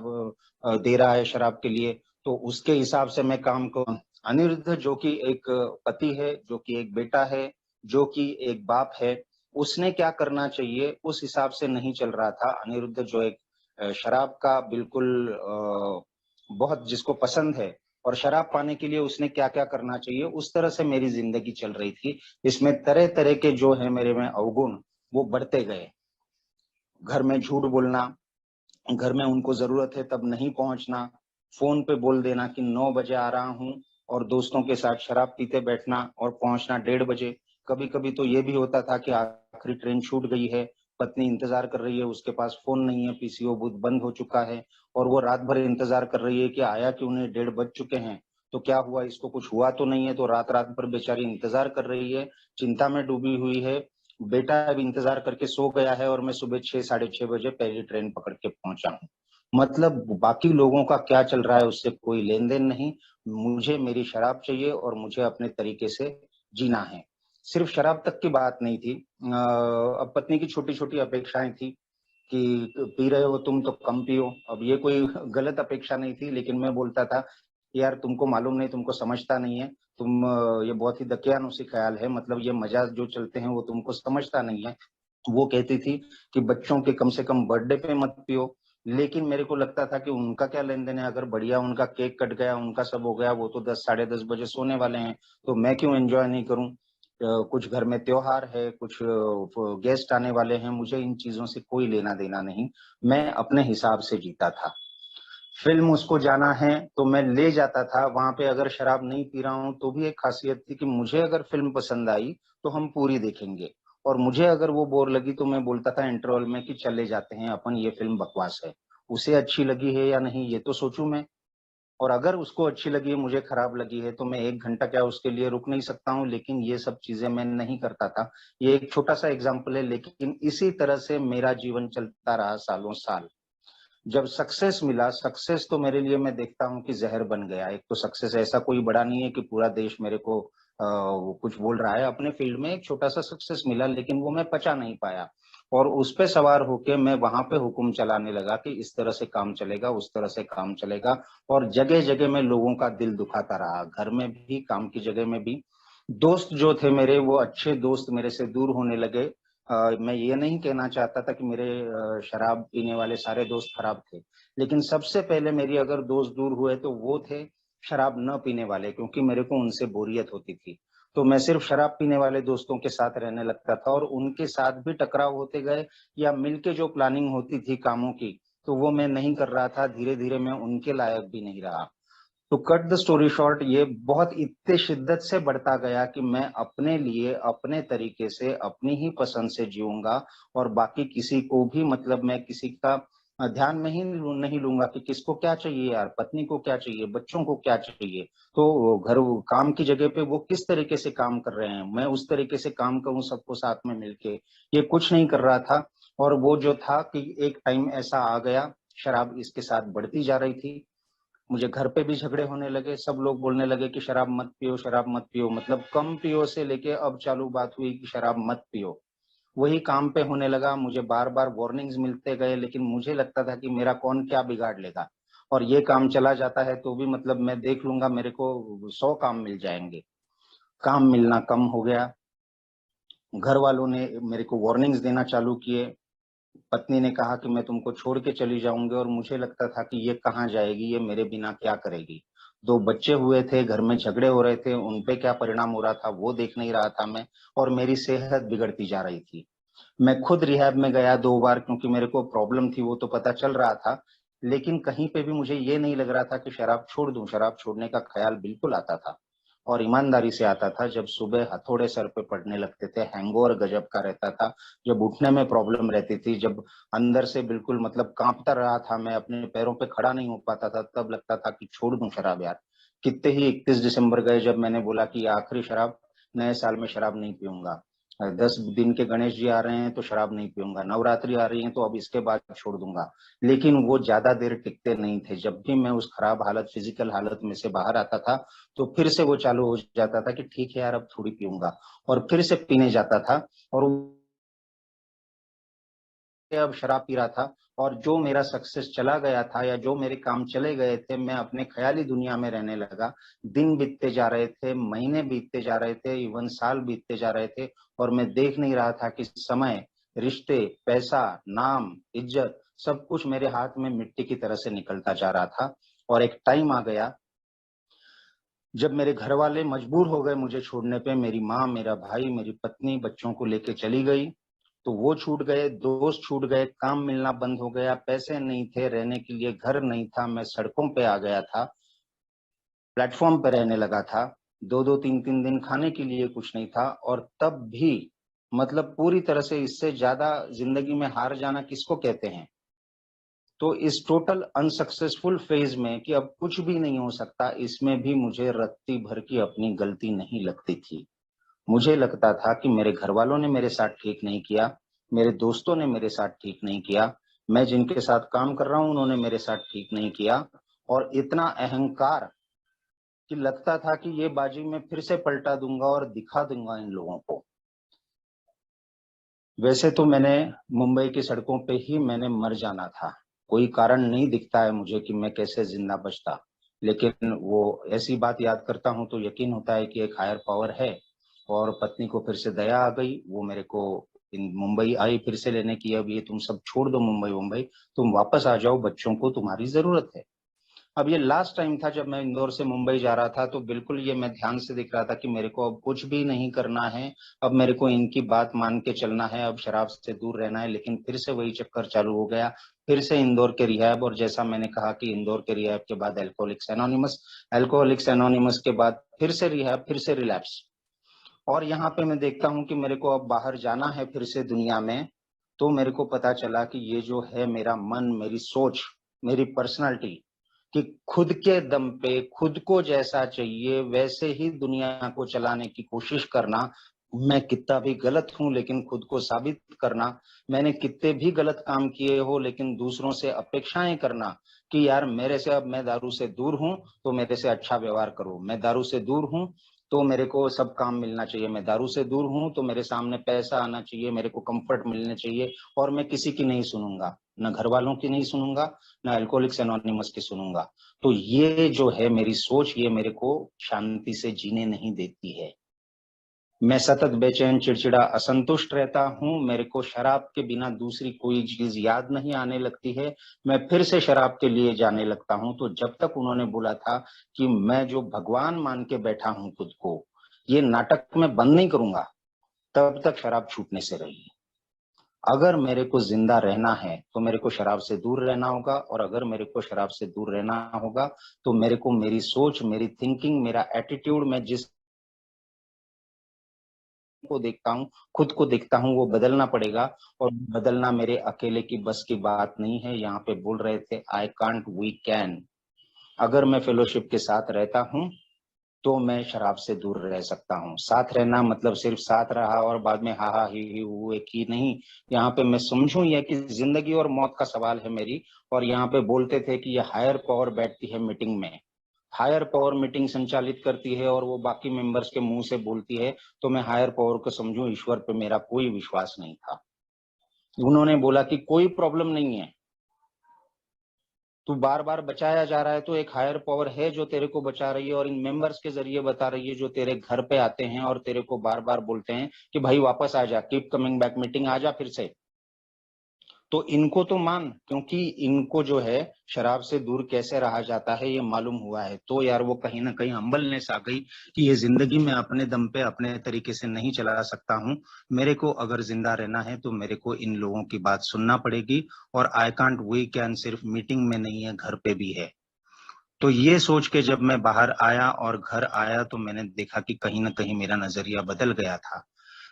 दे रहा है शराब के लिए, तो उसके हिसाब से मैं काम को अनिरुद्ध जो कि एक पति है, जो कि एक बेटा है, जो कि एक बाप है, उसने क्या करना चाहिए उस हिसाब से नहीं चल रहा था। अनिरुद्ध जो एक शराब का बिल्कुल बहुत जिसको पसंद है और शराब पाने के लिए उसने क्या-क्या करना चाहिए, उस तरह से मेरी ज़िंदगी चल रही थी। इसमें तरह-तरह के जो है मेरे में अवगुण, वो बढ़ते गए। घर में झूठ बोलना, घर में उनको ज़रूरत है तब नहीं पहुँचना, फ़ोन पे बोल देना कि 9 बजे आ रहा हूँ और दोस्तों के साथ शराब पीते बैठना और पहुँचना 1:30 बजे। कभी-कभी तो ये भी होता था कि आखिरी ट्रेन छूट गई है, पत्नी इंतज़ार कर रही है, उसके पास फ़ोन नहीं है, पीसीओ बूथ बंद हो चुका है और वो रात भर इंतज़ार कर रही है कि आया क्यों नहीं, 1:30 बज चुके हैं, तो क्या हुआ, इसको कुछ हुआ तो नहीं है, तो रात-रात भर बेचारी इंतज़ार कर रही है, चिंता में डूबी हुई है। बेटा अब इंतज़ार करके सो गया है और मैं सुबह 6 साढ़े 6 बजे पहली ट्रेन पकड़ के पहुँचा हूँ। मतलब बाकी लोगों का क्या चल रहा है उससे कोई लेन-देन नहीं। मुझे मेरी शराब चाहिए और मुझे अपने तरीके से जीना है। सिर्फ़ शराब तक की बात नहीं थी। अब पत्नी की छोटी-छोटी अपेक्षाएँ थी कि पी रहे हो तुम तो कम पियो। अब ये कोई गलत अपेक्षा नहीं थी लेकिन मैं बोलता था, यार तुमको मालूम नहीं, तुमको समझता नहीं है। तुम ये बहुत ही दकियानूसी ख़्याल है, मतलब ये मज़ाक जो चलते हैं वो तुमको समझता नहीं है। वो कहती थी कि बच्चों के कम से कम बर्थडे पे मत पियो, लेकिन मेरे को लगता था कि उनका क्या लेन-देन है, अगर बढ़िया उनका केक कट गया, उनका सब हो गया, वो तो 10 साढ़े 10 बजे सोने वाले हैं, तो मैं क्यों एन्जॉय नहीं करूँ? कुछ घर में त्योहार है, कुछ गेस्ट आने वाले हैं, मुझे इन चीज़ों से कोई लेना-देना नहीं, मैं अपने हिसाब से जीता था। फ़िल्म उसको जाना है, तो मैं ले जाता था, वहाँ पे अगर शराब नहीं पी रहा हूँ, तो भी एक ख़ासियत थी कि मुझे अगर फ़िल्म पसंद आई, तो हम पूरी देखेंगे और मुझे अगर वो बोर लगी, तो मैं बोलता था इंटरवल में कि चले जाते हैं अपन, ये फ़िल्म बकवास है। उसे अच्छी लगी है या नहीं, ये तो सोचूँ मैं और अगर उसको अच्छी लगी है, मुझे खराब लगी है, तो मैं 1 घंटा क्या उसके लिए रुक नहीं सकता हूँ, लेकिन ये सब चीज़ें मैं नहीं करता था। ये एक छोटा-सा एग्ज़ाम्पल है, लेकिन इसी तरह से मेरा जीवन चलता रहा सालों-साल। जब सक्सेस मिला, सक्सेस तो मेरे लिए मैं देखता हूँ कि ज़हर बन गया। एक तो सक्सेस ऐसा कोई बड़ा नहीं है कि पूरा देश मेरे को वो कुछ बोल रहा है। अपने फ़ील्ड में एक छोटा-सा सक्सेस मिला, लेकिन वो मैं पचा नहीं पाया और उस पे सवार होके मैं वहाँ पे हुक्म चलाने लगा कि इस तरह से काम चलेगा, उस तरह से काम चलेगा और जगह-जगह मैं लोगों का दिल दुखाता रहा। घर में भी, काम की जगह में भी। दोस्त जो थे मेरे, वो अच्छे दोस्त मेरे से दूर होने लगे। मैं ये नहीं कहना चाहता था कि मेरे शराब पीने वाले सारे दोस्त खराब थे। लेकिन सबसे पहले मेरी अगर दोस्त दूर हुए तो वो थे शराब न पीने वाले क्योंकि मेरे को उनसे बोरियत होती थी। तो मैं सिर्फ़ शराब पीने वाले दोस्तों के साथ रहने लगता था और उनके साथ भी टकराव होते गए या मिलके जो प्लानिंग होती थी कामों की, तो वो मैं नहीं कर रहा था। धीरे-धीरे मैं उनके लायक भी नहीं रहा। तो कट द स्टोरी शॉर्ट ये बहुत इतने शिद्दत से बढ़ता गया कि मैं अपने लिए, अपने तरीके से, अपनी ही पसंद से जीऊँगा और बाकी किसी को भी मतलब मैं किसी का ध्यान में ही नहीं लूँगा कि किसको क्या चाहिए यार, पत्नी को क्या चाहिए, बच्चों को क्या चाहिए। तो काम की जगह पे वो किस तरीके से काम कर रहे हैं, मैं उस तरीके से काम करूँ सबको साथ में मिलके, ये कुछ नहीं कर रहा था और वो जो था कि एक टाइम ऐसा आ गया, शराब इसके साथ बढ़ती जा रही थी। मुझे घर पे भी झगड़े होने लगे, सब लोग बोलने लगे कि शराब मत पियो, मतलब कम पियो से लेके अब चालू बात हुई कि शराब मत पियो। वही काम पे होने लगा, मुझे बार-बार वार्निंग्स मिलते गए, लेकिन मुझे लगता था कि मेरा कौन क्या बिगाड़ लेगा और ये काम चला जाता है तो भी मतलब मैं देख लूँगा, मेरे को 100 काम मिल जाएँगे। काम मिलना कम हो गया, घर वालों ने मेरे को वार्निंग्स देना चालू किए, पत्नी ने कहा कि मैं तुमको छोड़ के चली जाऊँगी और मुझे लगता था कि ये कहाँ जाएगी, ये मेरे बिना क्या करेगी। 2 बच्चे हुए थे, घर में झगड़े हो रहे थे, उन पे क्या परिणाम हो रहा था, वो देख नहीं रहा था मैं और मेरी सेहत बिगड़ती जा रही थी। मैं खुद रिहैब में गया 2 बार क्योंकि मेरे को प्रॉब्लम थी, वो तो पता चल रहा था। लेकिन कहीं पे भी मुझे ये नहीं लग रहा था कि शराब छोड़ दूँ, शराब छोड़ने का ख़्याल बिल्कुल आता था। और ईमानदारी से आता था। जब सुबह हथौड़े सर पे पड़ने लगते थे, हैंगओवर गजब का रहता था, जब उठने में प्रॉब्लम रहती थी, जब अंदर से बिल्कुल मतलब कांपता रहा था, मैं अपने पैरों पे खड़ा नहीं हो पाता था, तब लगता था कि छोड़ दूं शराब यार। कितने ही 31 दिसंबर गए जब मैंने बोला कि आखिरी शराब, नए साल में शराब नहीं पीऊंगा। 10 दिन के गणेश जी आ रहे हैं तो शराब नहीं पीऊंगा, नवरात्रि आ रही है तो अब इसके बाद छोड़ दूंगा। लेकिन वो ज्यादा देर टिकते नहीं थे। जब भी मैं उस खराब हालत, फिजिकल हालत में से बाहर आता था, तो फिर से वो चालू हो जाता था कि ठीक है यार अब थोड़ी पीऊंगा, और फिर से पीने जाता था। और अब शराब पी रहा था, और जो मेरा सक्सेस चला गया था या जो मेरे काम चले गए थे, मैं अपने ख्याली दुनिया में रहने लगा। दिन बीतते जा रहे थे, महीने बीतते जा रहे थे, इवन साल बीतते जा रहे थे, और मैं देख नहीं रहा था कि समय, रिश्ते, पैसा, नाम, इज्जत, सब कुछ मेरे हाथ में मिट्टी की तरह से निकलता जा रहा था। और एक टाइम आ गया जब मेरे घर वाले मजबूर हो गए मुझे छोड़ने पे। मेरी माँ, मेरा भाई, मेरी पत्नी बच्चों को लेके चली गई, तो वो छूट गए, दोस्त छूट गए, काम मिलना बंद हो गया, पैसे नहीं थे, रहने के लिए घर नहीं था, मैं सड़कों पे आ गया था, प्लेटफॉर्म पे रहने लगा था। 2-2 3-3 दिन खाने के लिए कुछ नहीं था। और तब भी मतलब पूरी तरह से, इससे ज्यादा जिंदगी में हार जाना किसको कहते हैं। तो इस टोटल अनसक्सेसफुल फेज में कि अब कुछ भी नहीं हो सकता, इसमें भी मुझे रत्ती भर की अपनी गलती नहीं लगती थी। मुझे लगता था कि मेरे घर वालों ने मेरे साथ ठीक नहीं किया, मेरे दोस्तों ने मेरे साथ ठीक नहीं किया, मैं जिनके साथ काम कर रहा हूं उन्होंने मेरे साथ ठीक नहीं किया। और इतना अहंकार कि लगता था कि ये बाजी मैं फिर से पलटा दूंगा और दिखा दूंगा इन लोगों को। वैसे तो मैंने मुंबई की सड़कों पे ही मैंने मर जाना था। कोई कारण नहीं दिखता है मुझे कि मैं कैसे जिंदा बचता। लेकिन वो ऐसी बात याद करता हूं तो यकीन होता है कि एक हायर पावर है। और पत्नी को फिर से दया आ गई, वो मेरे को इन मुंबई आई फिर से लेने की। अब ये तुम सब छोड़ दो, मुंबई मुंबई, तुम वापस आ जाओ, बच्चों को तुम्हारी जरूरत है। अब ये लास्ट टाइम था जब मैं इंदौर से मुंबई जा रहा था, तो बिल्कुल ये मैं ध्यान से दिख रहा था कि मेरे को अब कुछ भी नहीं करना है। अब मेरे को इनकी बात मान के चलना है, अब शराब से दूर रहना है। लेकिन फिर से वही चक्कर चालू हो गया, फिर से इंदौर के रिहैब। और जैसा मैंने कहा कि इंदौर के रिहैब के बाद एल्कोहलिक्स एनोनिमस, एल्कोहलिक्स एनोनिमस के बाद फिर से रिहैब, फिर से रिलैप्स। और यहाँ पे मैं देखता हूँ कि मेरे को अब बाहर जाना है फिर से दुनिया में। तो मेरे को पता चला कि ये जो है मेरा मन, मेरी सोच, मेरी पर्सनालिटी, कि खुद के दम पे खुद को जैसा चाहिए वैसे ही दुनिया को चलाने की कोशिश करना। मैं कितना भी गलत हूं लेकिन खुद को साबित करना। मैंने कितने भी गलत काम किए हो लेकिन दूसरों से अपेक्षाएं करना कि यार मेरे से, अब मैं दारू से दूर हूं तो मेरे से अच्छा व्यवहार करो, मैं दारू से दूर हूं तो मेरे को सब काम मिलना चाहिए, मैं दारू से दूर हूं तो मेरे सामने पैसा आना चाहिए, मेरे को कंफर्ट मिलने चाहिए, और मैं किसी की नहीं सुनूंगा, न घर वालों की नहीं सुनूंगा, न अल्कोहलिक्स एनोनिमस की सुनूंगा। तो ये जो है मेरी सोच, ये मेरे को शांति से जीने नहीं देती है। मैं सतत बेचैन, चिड़चिड़ा, असंतुष्ट रहता हूँ। मेरे को शराब के बिना दूसरी कोई चीज याद नहीं आने लगती है। मैं फिर से शराब के लिए जाने लगता हूँ। तो जब तक उन्होंने बोला था कि मैं जो भगवान मान के बैठा हूँ खुद को, ये नाटक मैं बंद नहीं करूंगा, तब तक शराब छूटने से रही। अगर मेरे को जिंदा रहना है तो मेरे को शराब से दूर रहना होगा, और अगर मेरे को शराब से दूर रहना होगा तो मेरे को मेरी सोच, मेरी थिंकिंग, मेरा एटीट्यूड, मैं जिस को देखता हूँ, खुद को देखता हूँ, वो बदलना पड़ेगा। और बदलना मेरे अकेले की बस की बात नहीं है। यहाँ पे बोल रहे थे आई कांट, वी कैन। अगर मैं फेलोशिप के साथ रहता हूँ तो मैं शराब से दूर रह सकता हूँ। साथ रहना मतलब सिर्फ साथ रहा और बाद में हा हा ही हुए की नहीं। यहाँ पे मैं समझूं यह कि जिंदगी और मौत का सवाल है मेरी। और यहाँ पे बोलते थे कि ये हायर पावर बैठती है मीटिंग में, हायर पावर मीटिंग संचालित करती है और वो बाकी मेंबर्स के मुंह से बोलती है। तो मैं हायर पावर को समझूं, ईश्वर पे मेरा कोई विश्वास नहीं था। उन्होंने बोला कि कोई प्रॉब्लम नहीं है, तू बार बार बचाया जा रहा है तो एक हायर पावर है जो तेरे को बचा रही है, और इन मेंबर्स के जरिए बता रही है जो तेरे घर पे आते हैं और तेरे को बार बार बोलते हैं कि भाई वापस आ जा, कीप कमिंग बैक, मीटिंग आ जा फिर से। तो इनको तो मान, क्योंकि इनको जो है शराब से दूर कैसे रहा जाता है ये मालूम हुआ है। तो यार वो कहीं ना कहीं हम्बलनेस आ गई कि ये जिंदगी में अपने दम पे अपने तरीके से नहीं चला सकता हूँ। मेरे को अगर जिंदा रहना है तो मेरे को इन लोगों की बात सुनना पड़ेगी। और आई कांट वी कैन सिर्फ मीटिंग में नहीं है, घर पे भी है। तो ये सोच के जब मैं बाहर आया और घर आया तो मैंने देखा कि कहीं ना कहीं मेरा नजरिया बदल गया था।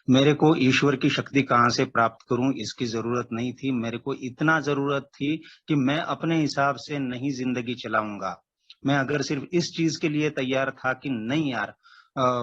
मेरे को ईश्वर की शक्ति कहाँ से प्राप्त करूं इसकी जरूरत नहीं थी, मेरे को इतना जरूरत थी कि मैं अपने हिसाब से नहीं जिंदगी चलाऊंगा। मैं अगर सिर्फ इस चीज के लिए तैयार था कि नहीं यार,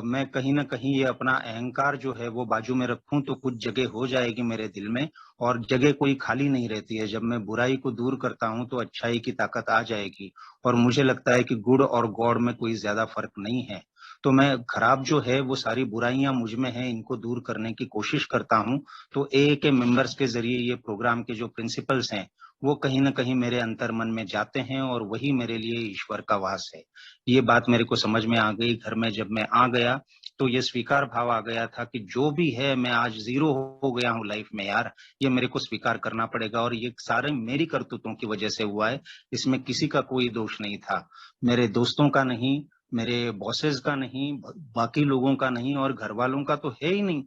मैं कहीं ना कहीं ये अपना अहंकार जो है वो बाजू में रखूं तो कुछ जगह हो जाएगी मेरे दिल में, और जगह कोई खाली नहीं रहती है। जब मैं बुराई को दूर करता हूं तो अच्छाई की ताकत आ जाएगी, और मुझे लगता है कि गुड और गॉड में कोई ज्यादा फर्क नहीं है। तो मैं खराब जो है वो सारी बुराइयां मुझ में है, इनको दूर करने की कोशिश करता हूं। तो ए के मेंबर्स के जरिए ये प्रोग्राम के जो प्रिंसिपल्स हैं वो कहीं ना कहीं मेरे अंतर मन में जाते हैं, और वही मेरे लिए ईश्वर का वास है। ये बात मेरे को समझ में आ गई। घर में जब मैं आ गया तो ये स्वीकार भाव आ गया था कि जो भी है, मैं आज जीरो हो गया हूँ लाइफ में यार, ये मेरे को स्वीकार करना पड़ेगा, और ये सारे मेरी करतूतों की वजह से हुआ है। इसमें किसी का कोई दोष नहीं था, मेरे दोस्तों का नहीं, मेरे बॉसेस का नहीं, बाकी लोगों का नहीं, और घर वालों का तो है ही नहीं।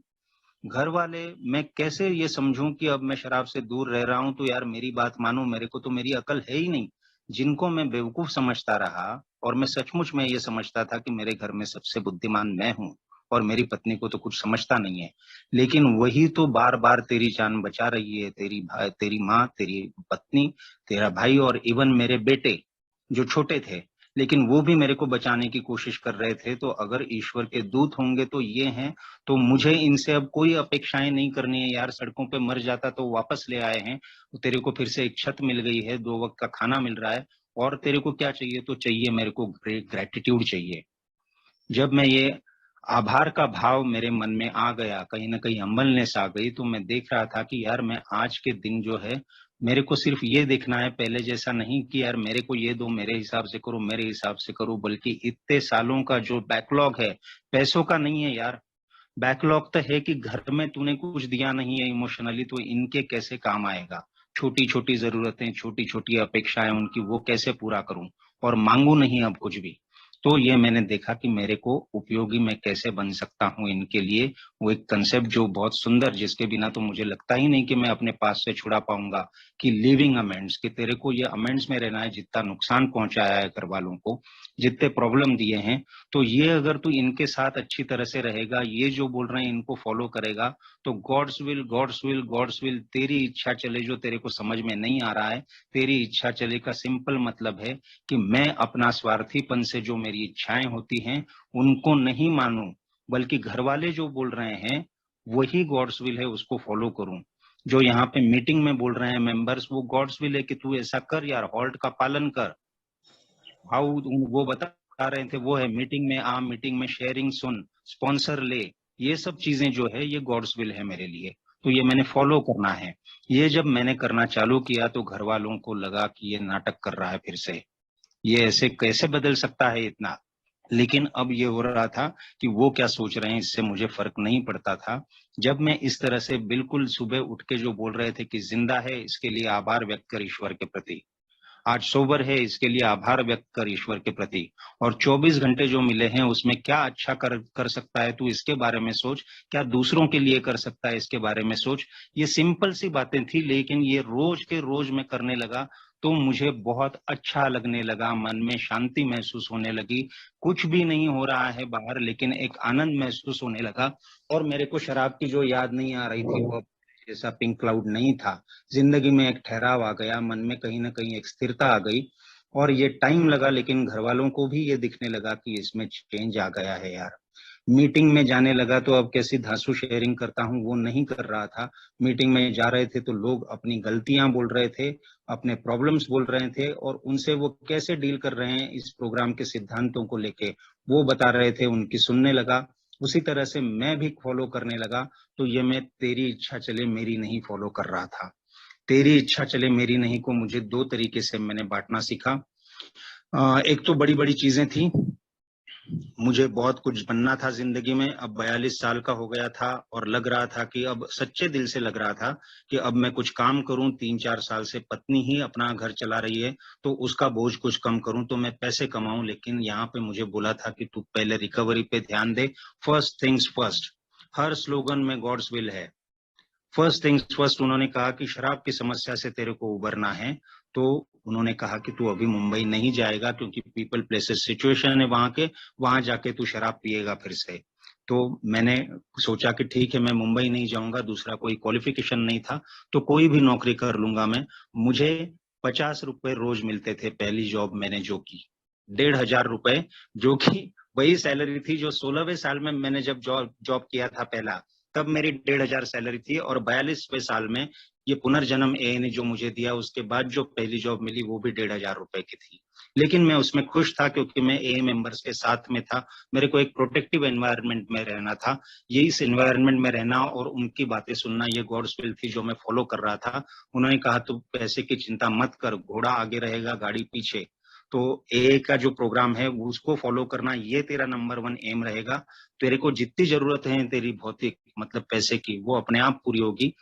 घर वाले, मैं कैसे ये समझूं कि अब मैं शराब से दूर रह रहा हूं तो यार मेरी बात मानो, मेरे को तो मेरी अकल है ही नहीं। जिनको मैं बेवकूफ समझता रहा, और मैं सचमुच में ये समझता था कि मेरे घर में सबसे बुद्धिमान मैं हूँ और मेरी पत्नी को तो कुछ समझता नहीं है, लेकिन वही तो बार बार तेरी जान बचा रही है, तेरी भाई, तेरी माँ, तेरी पत्नी, तेरा भाई, और इवन मेरे बेटे जो छोटे थे, लेकिन वो भी मेरे को बचाने की कोशिश कर रहे थे। तो अगर ईश्वर के दूत होंगे तो ये हैं, तो मुझे इनसे अब कोई अपेक्षाएं नहीं करनी है यार। सड़कों पे मर जाता तो वापस ले आए हैं, तो तेरे को फिर से एक छत मिल गई है, 2 वक्त का खाना मिल रहा है, और तेरे को क्या चाहिए? तो चाहिए मेरे को ग्रेटिट्यूड चाहिए। जब मैं ये आभार का भाव मेरे मन में आ गया, कहीं ना कहीं हम्बलनेस आ गई, तो मैं देख रहा था कि यार मैं आज के दिन जो है, मेरे को सिर्फ ये देखना है, पहले जैसा नहीं कि यार मेरे को ये दो, मेरे हिसाब से करो, मेरे हिसाब से करो, बल्कि इतने सालों का जो बैकलॉग है, पैसों का नहीं है यार। बैकलॉग तो है कि घर में तूने कुछ दिया नहीं है इमोशनली, तो इनके कैसे काम आएगा? छोटी छोटी जरूरतें, छोटी छोटी अपेक्षाएं उनकी, वो कैसे पूरा करूं? और मांगू नहीं अब कुछ भी। तो ये मैंने देखा कि मेरे को उपयोगी मैं कैसे बन सकता हूँ इनके लिए। वो एक कंसेप्ट जो बहुत सुंदर, जिसके बिना तो मुझे लगता ही नहीं कि मैं अपने पास से छुड़ा पाऊंगा, कि लिविंग अमेंड्स, कि तेरे को ये अमेंड्स में रहना है, जितना नुकसान पहुंचाया है घर वालों को, जितने प्रॉब्लम दिए हैं। तो ये अगर तू इनके साथ अच्छी तरह से रहेगा, ये जो बोल रहे हैं इनको फॉलो करेगा, तो God's will, God's will, God's will, तेरी इच्छा चले, जो तेरे को समझ में नहीं आ रहा है, तेरी इच्छा चले का सिंपल मतलब है कि मैं अपना स्वार्थीपन से जो मेरी इच्छाएं होती हैं उनको नहीं मानूं, बल्कि घर वाले जो बोल रहे हैं वही गॉड्स विल है, उसको फॉलो करूं। जो यहाँ पे मीटिंग में बोल रहे हैं मेंबर्स, वो गॉड्स विल है कि तू ऐसा कर यार, हॉल्ट का पालन कर। हाउ वो बता रहे थे, वो है मीटिंग में आ, मीटिंग में शेयरिंग सुन, स्पॉन्सर ले, ये सब चीजें जो है ये गॉड्स विल है मेरे लिए। तो ये मैंने फॉलो करना है। ये जब मैंने करना चालू किया तो घर वालों को लगा कि ये नाटक कर रहा है फिर से, ये ऐसे कैसे बदल सकता है इतना। लेकिन अब ये हो रहा था कि वो क्या सोच रहे हैं इससे मुझे फर्क नहीं पड़ता था। जब मैं इस तरह से बिल्कुल सुबह उठ के जो बोल रहे थे कि जिंदा है इसके लिए आभार व्यक्त कर ईश्वर के प्रति, आज सोबर है इसके लिए आभार व्यक्त कर ईश्वर के प्रति, और 24 घंटे जो मिले हैं उसमें क्या अच्छा कर सकता है तू इसके बारे में सोच, क्या दूसरों के लिए कर सकता है इसके बारे में सोच। ये सिंपल सी बातें थी, लेकिन ये रोज के रोज मैं करने लगा तो मुझे बहुत अच्छा लगने लगा, मन में शांति महसूस होने लगी। कुछ भी नहीं हो रहा है बाहर, लेकिन एक आनंद महसूस होने लगा, और मेरे को शराब की जो याद नहीं आ रही थी, वो जैसा पिंक क्लाउड नहीं था। जिंदगी में एक ठहराव आ गया, मन में कहीं ना कहीं एक स्थिरता आ गई, और ये टाइम लगा, लेकिन घर वालों को भी ये दिखने लगा कि इसमें चेंज आ गया है यार। मीटिंग में जाने लगा तो अब कैसी धांसू शेयरिंग करता हूँ वो नहीं कर रहा था। मीटिंग में जा रहे थे तो लोग अपनी गलतियां बोल रहे थे, अपने प्रॉब्लम्स बोल रहे थे, और उनसे वो कैसे डील कर रहे हैं इस प्रोग्राम के सिद्धांतों को लेके वो बता रहे थे, उनकी सुनने लगा। उसी तरह से मैं भी फॉलो करने लगा। तो ये मैं तेरी इच्छा चले मेरी नहीं फॉलो कर रहा था। तेरी इच्छा चले मेरी नहीं को मुझे 2 तरीके से मैंने बांटना सीखा। एक तो बड़ी बड़ी चीजें थी, मुझे बहुत कुछ बनना था जिंदगी में। अब 42 साल का हो गया था, और लग रहा था कि अब सच्चे दिल से लग रहा था कि अब मैं कुछ काम करूं। 3-4 साल से पत्नी ही अपना घर चला रही है, तो उसका बोझ कुछ कम करूं, तो मैं पैसे कमाऊं। लेकिन यहाँ पे मुझे बोला था कि तू पहले रिकवरी पे ध्यान दे, फर्स्ट थिंग्स फर्स्ट। हर स्लोगन में गॉड्स विल है। First things first. उन्होंने कहा कि शराब की समस्या से तेरे को उबरना है, तो उन्होंने कहा कि तू अभी मुंबई नहीं जाएगा क्योंकि पीपल प्लेसेस सिचुएशन है वहां के, वहां जाके तू शराब पिएगा फिर से। तो मैंने सोचा कि ठीक है, मैं मुंबई नहीं जाऊंगा, दूसरा कोई क्वालिफिकेशन नहीं था, तो कोई भी नौकरी कर लूंगा मैं। मुझे 50 रुपए रोज मिलते थे पहली जॉब मैंने जो की, 1,500 रुपए, जो कि वही सैलरी थी जो 16वें साल में मैंने जब जॉब जॉब किया था पहला, तब मेरी 1,500 सैलरी थी। और 42वें साल में ये पुनर्जन्म ए ने जो मुझे दिया, उसके बाद जो पहली जॉब मिली वो भी 1,500 रुपए की थी। लेकिन मैं उसमें खुश था क्योंकि मैं ए मेंबर्स के साथ में था, मेरे को एक प्रोटेक्टिव एनवायरनमेंट में रहना था। ये इस एनवायरनमेंट में रहना और उनकी बातें सुनना, ये गॉड्स विल थी जो मैं फॉलो कर रहा था। उन्होंने कहा तू पैसे की चिंता मत कर, घोड़ा आगे रहेगा गाड़ी पीछे। तो ए का जो प्रोग्राम है उसको फॉलो करना, ये तेरा नंबर 1 एम रहेगा। तेरे को जितनी जरूरत है तेरी भौतिक मतलब पैसे की, वो अपने आप पूरी होगी।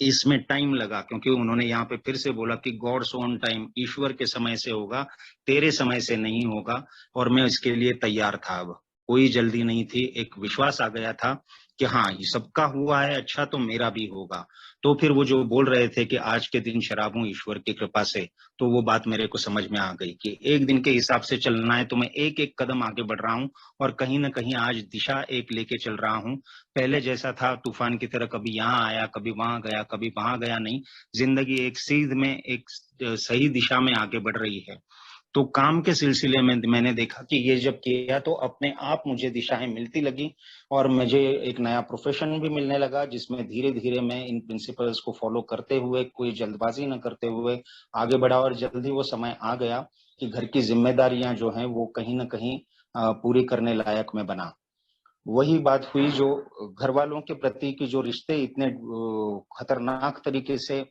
कि इसमें टाइम लगा क्योंकि उन्होंने यहाँ पे फिर से बोला कि गॉड्स ओन टाइम, ईश्वर के समय से होगा, तेरे समय से नहीं होगा। और मैं इसके लिए तैयार था। अब कोई जल्दी नहीं थी, एक विश्वास आ गया था कि हाँ ये सबका हुआ है अच्छा तो मेरा भी होगा। तो फिर वो जो बोल रहे थे कि आज के दिन शराब हूं ईश्वर की कृपा से, तो वो बात मेरे को समझ में आ गई कि एक दिन के हिसाब से चलना है, तो मैं एक एक कदम आगे बढ़ रहा हूँ और कहीं ना कहीं आज दिशा एक लेके चल रहा हूँ। पहले जैसा था तूफान की तरह, कभी यहाँ आया कभी वहां गया कभी वहां गया नहीं। जिंदगी एक सीध में एक सही दिशा में आगे बढ़ रही है। तो काम के सिलसिले में मैंने देखा कि ये जब किया तो अपने आप मुझे दिशाएं मिलती लगी और मुझे एक नया प्रोफेशन भी मिलने लगा, जिसमें धीरे धीरे मैं इन प्रिंसिपल्स को फॉलो करते हुए, कोई जल्दबाजी न करते हुए आगे बढ़ा। और जल्दी वो समय आ गया कि घर की जिम्मेदारियां जो हैं वो कहीं ना कहीं पूरी करने लायक मैं बना। वही बात हुई जो घर वालों के प्रति की जो रिश्ते इतने खतरनाक तरीके से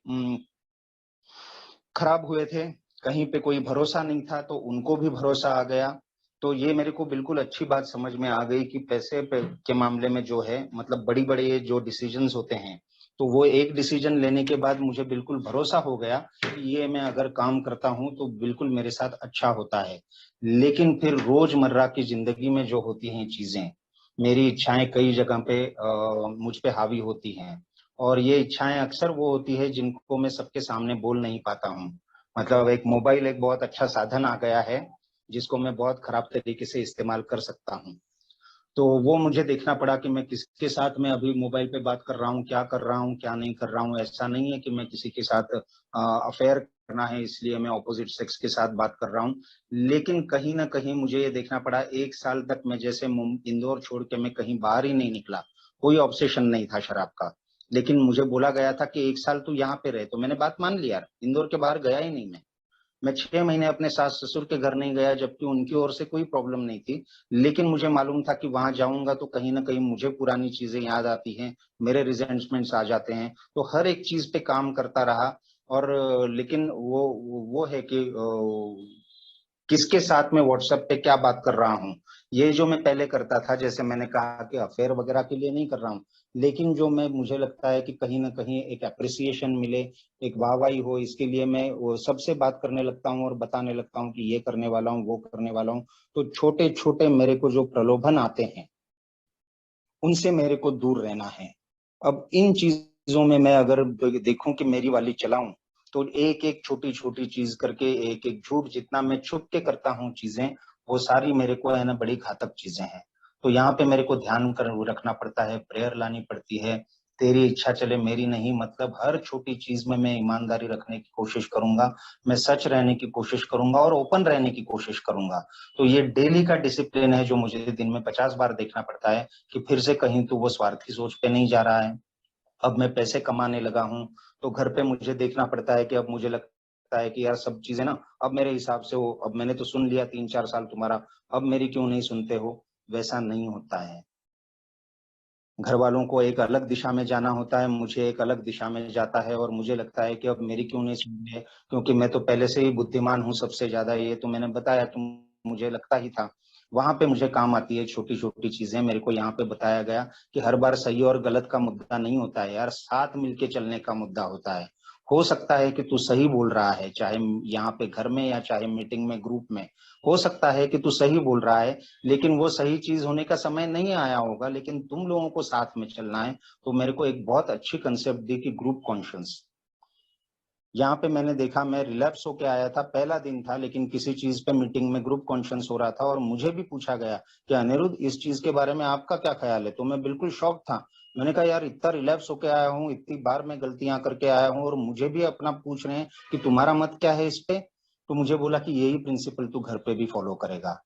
खराब हुए थे, कहीं पे कोई भरोसा नहीं था, तो उनको भी भरोसा आ गया। तो ये मेरे को बिल्कुल अच्छी बात समझ में आ गई कि पैसे पे के मामले में जो है मतलब बड़ी बड़ी जो डिसीजंस होते हैं, तो वो एक डिसीजन लेने के बाद मुझे बिल्कुल भरोसा हो गया कि ये मैं अगर काम करता हूं तो बिल्कुल मेरे साथ अच्छा होता है। लेकिन फिर रोजमर्रा की जिंदगी में जो होती हैं चीजें, मेरी इच्छाएं कई जगह पे मुझ पे हावी होती हैं। और ये इच्छाएं अक्सर वो होती है जिनको मैं सबके सामने बोल नहीं पाता हूँ। मतलब एक मोबाइल एक बहुत अच्छा साधन आ गया है जिसको मैं बहुत खराब तरीके से इस्तेमाल कर सकता हूँ। तो वो मुझे देखना पड़ा कि मैं किसके साथ में अभी मोबाइल पे बात कर रहा हूँ, क्या कर रहा हूँ, क्या नहीं कर रहा हूँ। ऐसा नहीं है कि मैं किसी के साथ अफेयर करना है इसलिए मैं ऑपोजिट सेक्स के साथ बात कर रहा हूँ। लेकिन कहीं ना कहीं मुझे ये देखना पड़ा, 1 साल तक मैं जैसे इंदौर छोड़ के मैं कहीं बाहर ही नहीं निकला। कोई ऑब्सेशन नहीं था शराब का। लेकिन मुझे बोला गया था कि 1 साल तू यहाँ पे रहे, तो मैंने बात मान ली यार, इंदौर के बाहर गया ही नहीं मैं 6 महीने अपने सास ससुर के घर नहीं गया, जबकि उनकी ओर से कोई प्रॉब्लम नहीं थी। लेकिन मुझे मालूम था कि वहां जाऊंगा तो कहीं ना कहीं मुझे पुरानी चीजें याद आती हैं, मेरे रिजेंटमेंट्स आ जाते हैं। तो हर एक चीज पे काम करता रहा। और लेकिन वो है कि किसके साथ में व्हाट्सएप पे क्या बात कर रहा हूँ, ये जो मैं पहले करता था, जैसे मैंने कहा कि अफेयर वगैरह के लिए नहीं कर रहा हूँ। लेकिन जो मैं मुझे लगता है कि कहीं ना कहीं एक अप्रिसिएशन मिले, एक वाहवाही हो, इसके लिए मैं वो सबसे बात करने लगता हूँ और बताने लगता हूँ कि ये करने वाला हूँ वो करने वाला हूँ। तो छोटे छोटे मेरे को जो प्रलोभन आते हैं उनसे मेरे को दूर रहना है। अब इन चीजों में मैं अगर देखूं कि मेरी वाली चलाऊं, तो एक एक छोटी छोटी चीज करके, एक एक झूठ जितना मैं छुप के करता हूँ चीजें, वो सारी मेरे को है ना बड़ी घातक चीजें हैं। तो यहाँ पे मेरे को ध्यान कर रखना पड़ता है, प्रेयर लानी पड़ती है। तेरी इच्छा चले मेरी नहीं, मतलब हर छोटी चीज में मैं ईमानदारी रखने की कोशिश करूंगा, मैं सच रहने की कोशिश करूंगा और ओपन रहने की कोशिश करूंगा। तो ये डेली का डिसिप्लिन है जो मुझे दिन में 50 बार देखना पड़ता है कि फिर से कहीं तो वो स्वार्थी सोच पे नहीं जा रहा है। अब मैं पैसे कमाने लगा हूँ, तो घर पे मुझे देखना पड़ता है कि अब मुझे लगता है कि यार सब चीजें ना अब मेरे हिसाब से हो, अब मैंने तो सुन लिया 3-4 साल तुम्हारा, अब मेरी क्यों नहीं सुनते हो। वैसा नहीं होता है। घर वालों को एक अलग दिशा में जाना होता है, मुझे एक अलग दिशा में जाता है, और मुझे लगता है कि अब मेरी क्यों नहीं सुन रहे, क्योंकि मैं तो पहले से ही बुद्धिमान हूँ सबसे ज्यादा, ये तो मैंने बताया कि मुझे लगता ही था। वहां पे मुझे काम आती है छोटी छोटी चीजें। मेरे को यहाँ पे बताया गया कि हर बार सही और गलत का मुद्दा नहीं होता है यार, साथ मिलके चलने का मुद्दा होता है। हो सकता है कि तू सही बोल रहा है, चाहे यहाँ पे घर में या चाहे मीटिंग में ग्रुप में, हो सकता है कि तू सही बोल रहा है, लेकिन वो सही चीज होने का समय नहीं आया होगा, लेकिन तुम लोगों को साथ में चलना है। तो मेरे को एक बहुत अच्छी कंसेप्ट दी कि ग्रुप कॉन्शियस। यहाँ पे मैंने देखा, मैं रिलैप्स होके आया था, पहला दिन था, लेकिन किसी चीज पे मीटिंग में ग्रुप कॉन्फ्रेंस हो रहा था और मुझे भी पूछा गया कि अनिरुद्ध इस चीज के बारे में आपका क्या ख्याल है। तो मैं बिल्कुल शॉक था। मैंने कहा यार इतना रिलैप्स होके आया हूँ, इतनी बार मैं गलतियां करके आया हूँ और मुझे भी अपना पूछ रहे हैं कि तुम्हारा मत क्या है इस पे। तो मुझे बोला कि यही प्रिंसिपल तू घर पे भी फॉलो करेगा।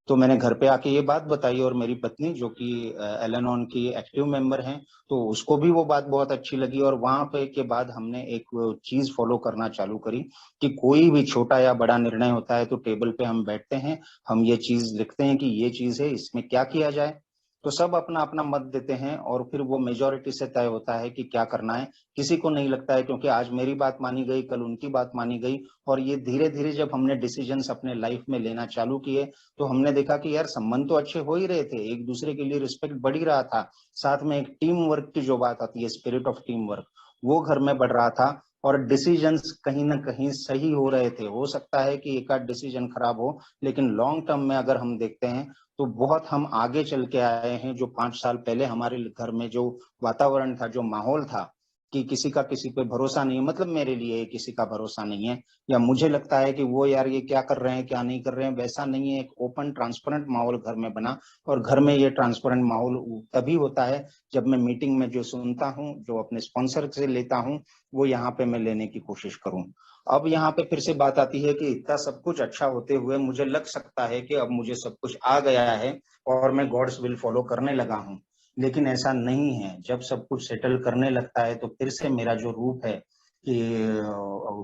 तो मैंने घर पे आके ये बात बताई और मेरी पत्नी जो कि एल-एन-ऑन की एक्टिव मेंबर हैं, तो उसको भी वो बात बहुत अच्छी लगी और वहां पे के बाद हमने एक चीज फॉलो करना चालू करी कि कोई भी छोटा या बड़ा निर्णय होता है तो टेबल पे हम बैठते हैं, हम ये चीज लिखते हैं कि ये चीज है, इसमें क्या किया जाए। तो सब अपना अपना मत देते हैं और फिर वो मेजोरिटी से तय होता है कि क्या करना है। किसी को नहीं लगता है क्योंकि आज मेरी बात मानी गई, कल उनकी बात मानी गई, और ये धीरे धीरे जब हमने डिसीजंस अपने लाइफ में लेना चालू किए तो हमने देखा कि यार संबंध तो अच्छे हो ही रहे थे, एक दूसरे के लिए रिस्पेक्ट बढ़ ही रहा था, साथ में एक टीम वर्क की जो बात आती है, स्पिरिट ऑफ टीम वर्क, वो घर में बढ़ रहा था और डिसीजंस कहीं ना कहीं सही हो रहे थे। हो सकता है कि एक आध डिसीजन खराब हो, लेकिन लॉन्ग टर्म में अगर हम देखते हैं तो बहुत हम आगे चल के आए हैं। जो 5 साल पहले हमारे घर में जो वातावरण था, जो माहौल था कि किसी का किसी पे भरोसा नहीं है, मतलब मेरे लिए किसी का भरोसा नहीं है, या मुझे लगता है कि वो यार ये क्या कर रहे हैं क्या नहीं कर रहे हैं, वैसा नहीं है। एक ओपन ट्रांसपेरेंट माहौल घर में बना, और घर में ये ट्रांसपेरेंट माहौल तभी होता है जब मैं मीटिंग में जो सुनता हूँ, जो अपने स्पॉन्सर से लेता हूँ, वो यहाँ पे मैं लेने की कोशिश करूँ। अब यहाँ पे फिर से बात आती है कि इतना सब कुछ अच्छा होते हुए मुझे लग सकता है कि अब मुझे सब कुछ आ गया है और मैं गॉड्स विल फॉलो करने लगा हूँ, लेकिन ऐसा नहीं है। जब सब कुछ सेटल करने लगता है तो फिर से मेरा जो रूप है कि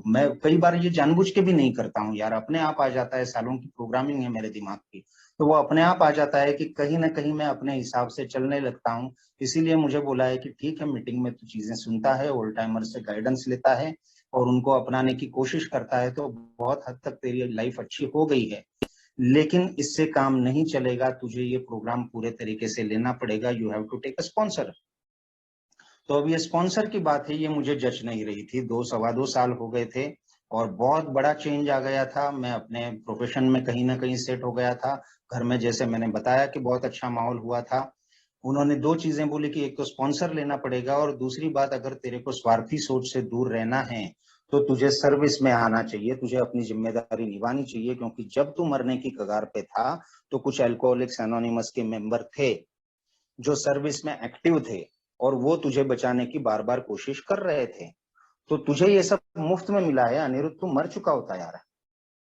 मैं कई बार ये जानबूझ के भी नहीं करता हूँ यार, अपने आप आ जाता है, सालों की प्रोग्रामिंग है मेरे दिमाग की, तो वो अपने आप आ जाता है कि कहीं ना कहीं मैं अपने हिसाब से चलने लगता हूँ। इसीलिए मुझे बोला है कि ठीक है, मीटिंग में तो चीजें सुनता है, ओल्ड टाइमर से गाइडेंस लेता है और उनको अपनाने की कोशिश करता है, तो बहुत हद तक तेरी लाइफ अच्छी हो गई है। लेकिन इससे काम नहीं चलेगा, तुझे ये प्रोग्राम पूरे तरीके से लेना पड़ेगा, you have to take a sponsor. तो अब ये स्पॉन्सर की बात है, ये मुझे जच नहीं रही थी। 2 सवा 2 साल हो गए थे और बहुत बड़ा चेंज आ गया था। मैं अपने प्रोफेशन में कहीं ना कहीं सेट हो गया था। घर में जैसे मैंने बताया कि बहुत अच्छा माहौल हुआ था। उन्होंने दो चीजें बोली कि एक तो स्पॉन्सर लेना पड़ेगा और दूसरी बात, अगर तेरे को स्वार्थी सोच से दूर रहना है तो तुझे सर्विस में आना चाहिए, तुझे अपनी जिम्मेदारी निभानी चाहिए। क्योंकि जब तू मरने की कगार पे था तो कुछ अल्कोहलिक्स एनोनिमस के मेंबर थे जो सर्विस में एक्टिव थे और वो तुझे बचाने की बार बार कोशिश कर रहे थे। तो तुझे ये सब मुफ्त में मिला है अनिरुद्ध, तू मर चुका होता यार।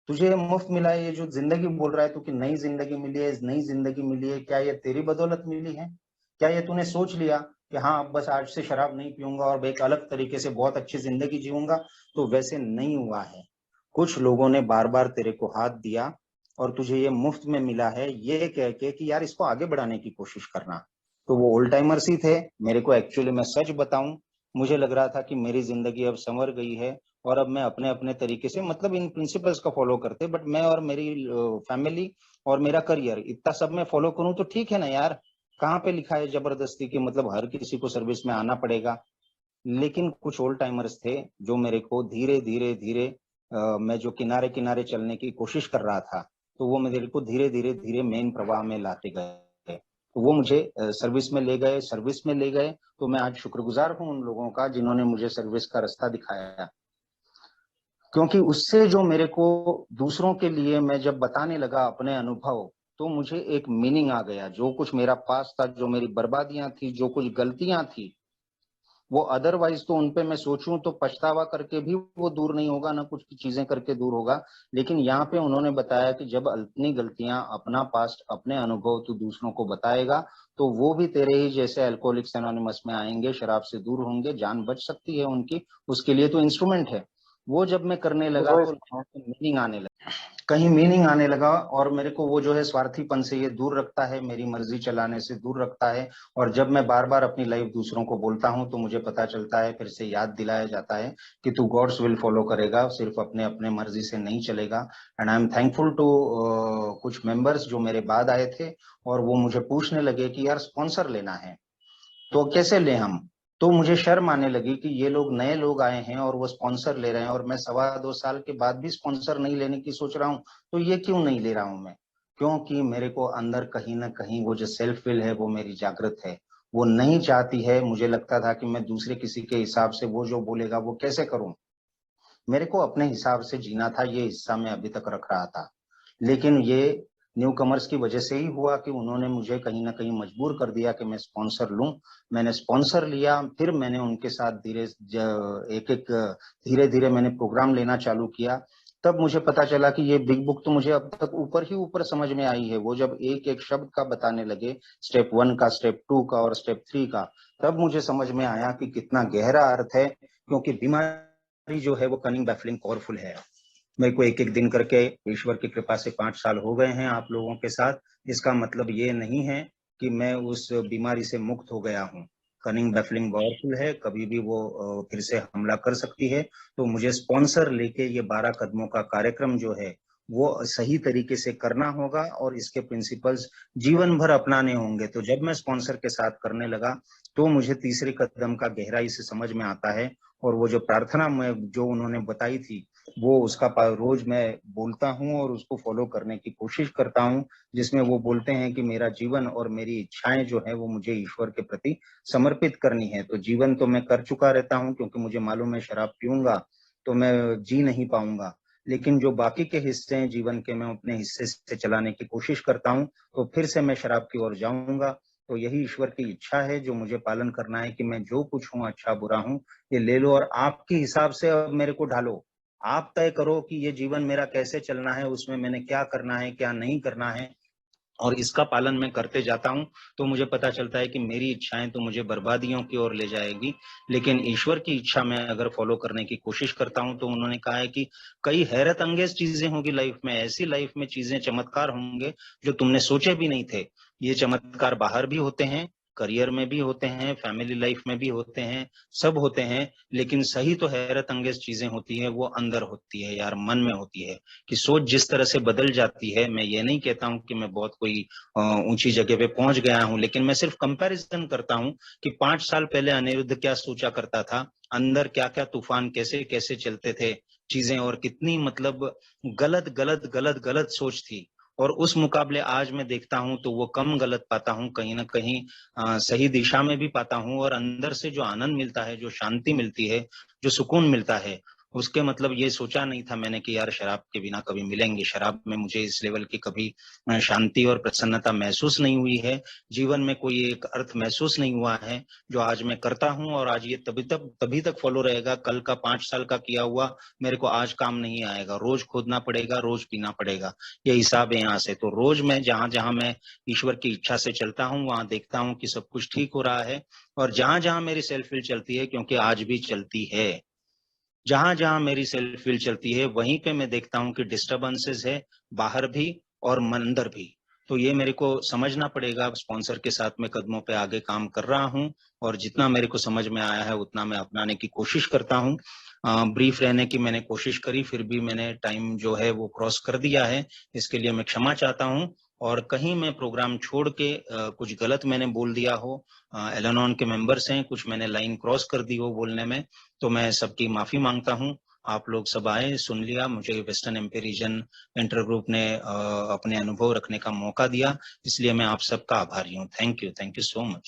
तुझे मुफ्त मिला है, ये जो जिंदगी बोल रहा है तू कि नई जिंदगी मिली है, नई जिंदगी मिली है, क्या ये तेरी बदौलत मिली है? क्या ये तूने सोच लिया कि हाँ अब बस आज से शराब नहीं पीऊंगा और एक अलग तरीके से बहुत अच्छी जिंदगी जीऊंगा? तो वैसे नहीं हुआ है। कुछ लोगों ने बार बार तेरे को हाथ दिया और तुझे ये मुफ्त में मिला है, ये कह के कि यार इसको आगे बढ़ाने की कोशिश करना। तो वो ओल्ड टाइमर्स ही थे। मेरे को एक्चुअली, मैं सच बताऊं, मुझे लग रहा था कि मेरी जिंदगी अब संवर गई है और अब मैं अपने अपने तरीके से, मतलब इन प्रिंसिपल्स को फॉलो करते, बट मैं और मेरी फैमिली और मेरा करियर, इतना सब मैं फॉलो करूं तो ठीक है ना यार। कहाँ पे लिखा है जबरदस्ती की, मतलब हर किसी को सर्विस में आना पड़ेगा? लेकिन कुछ ओल्ड टाइमर्स थे जो मेरे को धीरे धीरे धीरे, मैं जो किनारे किनारे चलने की कोशिश कर रहा था, तो वो मेरे को धीरे धीरे धीरे मेन प्रवाह में लाते गए। तो वो मुझे सर्विस में ले गए, सर्विस में ले गए। तो मैं आज शुक्रगुजार हूं उन लोगों का जिन्होंने मुझे सर्विस का रास्ता दिखाया, क्योंकि उससे जो मेरे को दूसरों के लिए मैं जब बताने लगा अपने अनुभव, तो मुझे एक मीनिंग आ गया। जो कुछ मेरा पास था, जो मेरी बर्बादियां थी, जो कुछ गलतियां थी, वो अदरवाइज तो उनपे मैं सोचूं तो पछतावा करके भी वो दूर नहीं होगा, ना कुछ चीजें करके दूर होगा। लेकिन यहाँ पे उन्होंने बताया कि जब अपनी गलतियां, अपना पास्ट, अपने अनुभव तू दूसरों को बताएगा तो वो भी तेरे ही जैसे अल्कोहलिक्स एनोनिमस में आएंगे, शराब से दूर होंगे, जान बच सकती है उनकी। उसके लिए तो इंस्ट्रूमेंट है। वो जब मैं करने लगा तो मीनिंग आने लगा, कहीं मीनिंग आने लगा। और मेरे को वो जो है स्वार्थीपन से ये दूर रखता है, मेरी मर्जी चलाने से दूर रखता है। और जब मैं बार बार अपनी लाइफ दूसरों को बोलता हूँ तो मुझे पता चलता है, फिर से याद दिलाया जाता है कि तू गॉड्स विल फॉलो करेगा, सिर्फ अपने अपने मर्जी से नहीं चलेगा। And I am thankful to कुछ मेंबर्स जो मेरे बाद आए थे और वो मुझे पूछने लगे कि यार स्पॉन्सर लेना है तो कैसे ले हम। तो मुझे शर्म आने लगी कि ये लोग नए लोग आए हैं और वो स्पॉन्सर ले रहे हैं, और मैं 2.25 साल के बाद भी स्पॉन्सर नहीं लेने की सोच रहा हूँ। तो ये क्यों नहीं ले रहा हूं मैं? क्योंकि मेरे को अंदर कहीं ना कहीं वो जो सेल्फ विल है वो मेरी जागृत है, वो नहीं चाहती है। मुझे लगता था कि मैं दूसरे किसी के हिसाब से वो जो बोलेगा वो कैसे करूं। मेरे को अपने हिसाब से जीना था, ये हिस्सा मैं अभी तक रख रहा था। लेकिन ये न्यू कमर्स की वजह से ही हुआ कि उन्होंने मुझे कहीं न कहीं मजबूर कर दिया कि मैं स्पॉन्सर लूँ। मैंने स्पॉन्सर लिया, फिर मैंने उनके साथ एक-एक धीरे-धीरे मैंने प्रोग्राम लेना चालू किया। तब मुझे पता चला कि ये बिग बुक तो मुझे अब तक ऊपर ही ऊपर समझ में आई है। वो जब एक-एक शब्द का बताने लगे, स्टेप 1 का, स्टेप 2 का और स्टेप 3 का, तब मुझे समझ में आया कि कितना गहरा अर्थ है, क्योंकि बीमारी जो है वो कनिंग, बैफलिंग, पावरफुल है। मेरे को एक-एक दिन करके ईश्वर की कृपा से 5 साल हो गए हैं आप लोगों के साथ। इसका मतलब ये नहीं है कि मैं उस बीमारी से मुक्त हो गया हूँ। कनिंग, बैफलिंग पावरफुल है, कभी भी वो फिर से हमला कर सकती है। तो मुझे स्पॉन्सर लेके ये 12 कदमों का कार्यक्रम जो है, वो सही तरीके से करना होगा और इसके प्रिंसिपल्स जीवन भर अपनाने होंगे। तो जब मैं स्पॉन्सर के साथ करने लगा, तो मुझे तीसरे कदम का गहराई से समझ में आता है और वो जो प्रार्थना मैं जो उन्होंने बताई थी, वो उसका रोज मैं बोलता हूँ और उसको फॉलो करने की कोशिश करता हूँ, जिसमें वो बोलते हैं कि मेरा जीवन और मेरी इच्छाएं जो है वो मुझे ईश्वर के प्रति समर्पित करनी है। तो जीवन तो मैं कर चुका रहता हूँ, क्योंकि मुझे मालूम है शराब पीऊंगा तो मैं जी नहीं पाऊंगा। लेकिन जो बाकी के हिस्से हैं जीवन के, मैं अपने हिस्से से चलाने की कोशिश करता हूँ, तो फिर से मैं शराब की ओर जाऊंगा। तो यही ईश्वर की इच्छा है जो मुझे पालन करना है कि मैं जो कुछ हूँ, अच्छा बुरा हूँ, ये ले लो और आपके हिसाब से अब मेरे को ढालो। आप तय करो कि ये जीवन मेरा कैसे चलना है, उसमें मैंने क्या करना है, क्या नहीं करना है और इसका पालन मैं करते जाता हूँ, तो मुझे पता चलता है कि मेरी इच्छाएँ तो मुझे बर्बादियों की ओर ले जाएगी, लेकिन ईश्वर की इच्छा मैं अगर फ़ॉलो करने की कोशिश करता हूँ, तो उन्होंने कहा है कि कई हैरत अंगेज़ चीज़ें होंगी लाइफ़ में, ऐसी लाइफ़ में चीज़ें, चमत्कार होंगे, जो तुमने सोचे भी नहीं थे। ये चमत्कार बाहर भी होते हैं, करियर में भी होते हैं, फैमिली लाइफ़ में भी होते हैं, सब होते हैं, लेकिन सही तो हैरत अंगेज़ चीज़ें होती हैं, वो अंदर होती है यार, मन में होती है। कि सोच जिस तरह से बदल जाती है, मैं ये नहीं कहता हूँ कि मैं बहुत कोई ऊँची जगह पे पहुँच गया हूँ, लेकिन मैं सिर्फ़ कंपैरिज़न करता हूँ कि 5 साल पहले अनिरुद्ध क्या सोचा करता था, अंदर क्या-क्या तूफ़ान कैसे-कैसे चलते थे चीज़ें और कितनी मतलब गलत सोच थी। और उस मुकाबले आज मैं देखता हूँ तो वो कम गलत पाता हूँ, कहीं न कहीं सही दिशा में भी पाता हूँ और अंदर से जो आनंद मिलता है, जो शांति मिलती है, जो सुकून मिलता है, उसके मतलब ये सोचा नहीं था मैंने कि यार शराब के बिना कभी मिलेंगे। शराब में मुझे इस लेवल की कभी शांति और प्रसन्नता महसूस नहीं हुई है। जीवन में कोई एक अर्थ महसूस नहीं हुआ है, जो आज मैं करता हूँ और आज ये तभी तक फ़ॉलो रहेगा। कल का 5 साल का किया हुआ मेरे को आज काम नहीं आएगा। रोज़ खोदना पड़ेगा, रोज़ पीना पड़ेगा। ये हिसाब है यहाँ से। तो रोज़ मैं जहाँ-जहाँ मैं ईश्वर की इच्छा से चलता हूँ, वहाँ देखता हूँ कि सब कुछ ठीक हो रहा है और जहाँ-जहाँ मेरी सेल्फ विल चलती है, क्योंकि आज भी चलती है। जहाँ-जहाँ मेरी सेल्फ वील चलती है, वहीं पे मैं देखता हूँ कि डिस्टर्बेंसेस है, बाहर भी और अंदर भी। तो ये मेरे को समझना पड़ेगा, स्पॉन्सर के साथ मैं कदमों पे आगे काम कर रहा हूँ और जितना मेरे को समझ में आया है, उतना मैं अपनाने की कोशिश करता हूँ। ब्रीफ रहने की मैंने कोशिश करी, फिर भी मैंने टाइम जो है वो क्रॉस कर दिया है, इसके लिए मैं क्षमा चाहता हूँ और कहीं मैं प्रोग्राम छोड़ के कुछ गलत मैंने बोल दिया हो, एल-एनोन के मेंबर्स हैं, कुछ मैंने लाइन क्रॉस कर दी हो बोलने में, तो मैं सबकी माफ़ी माँगता हूँ। आप लोग सब आए, सुन लिया, मुझे वेस्टर्न एमपी रीजन इंटरग्रुप ने अपने अनुभव रखने का मौका दिया, इसलिए मैं आप सबका आभारी हूँ। Thank you so much.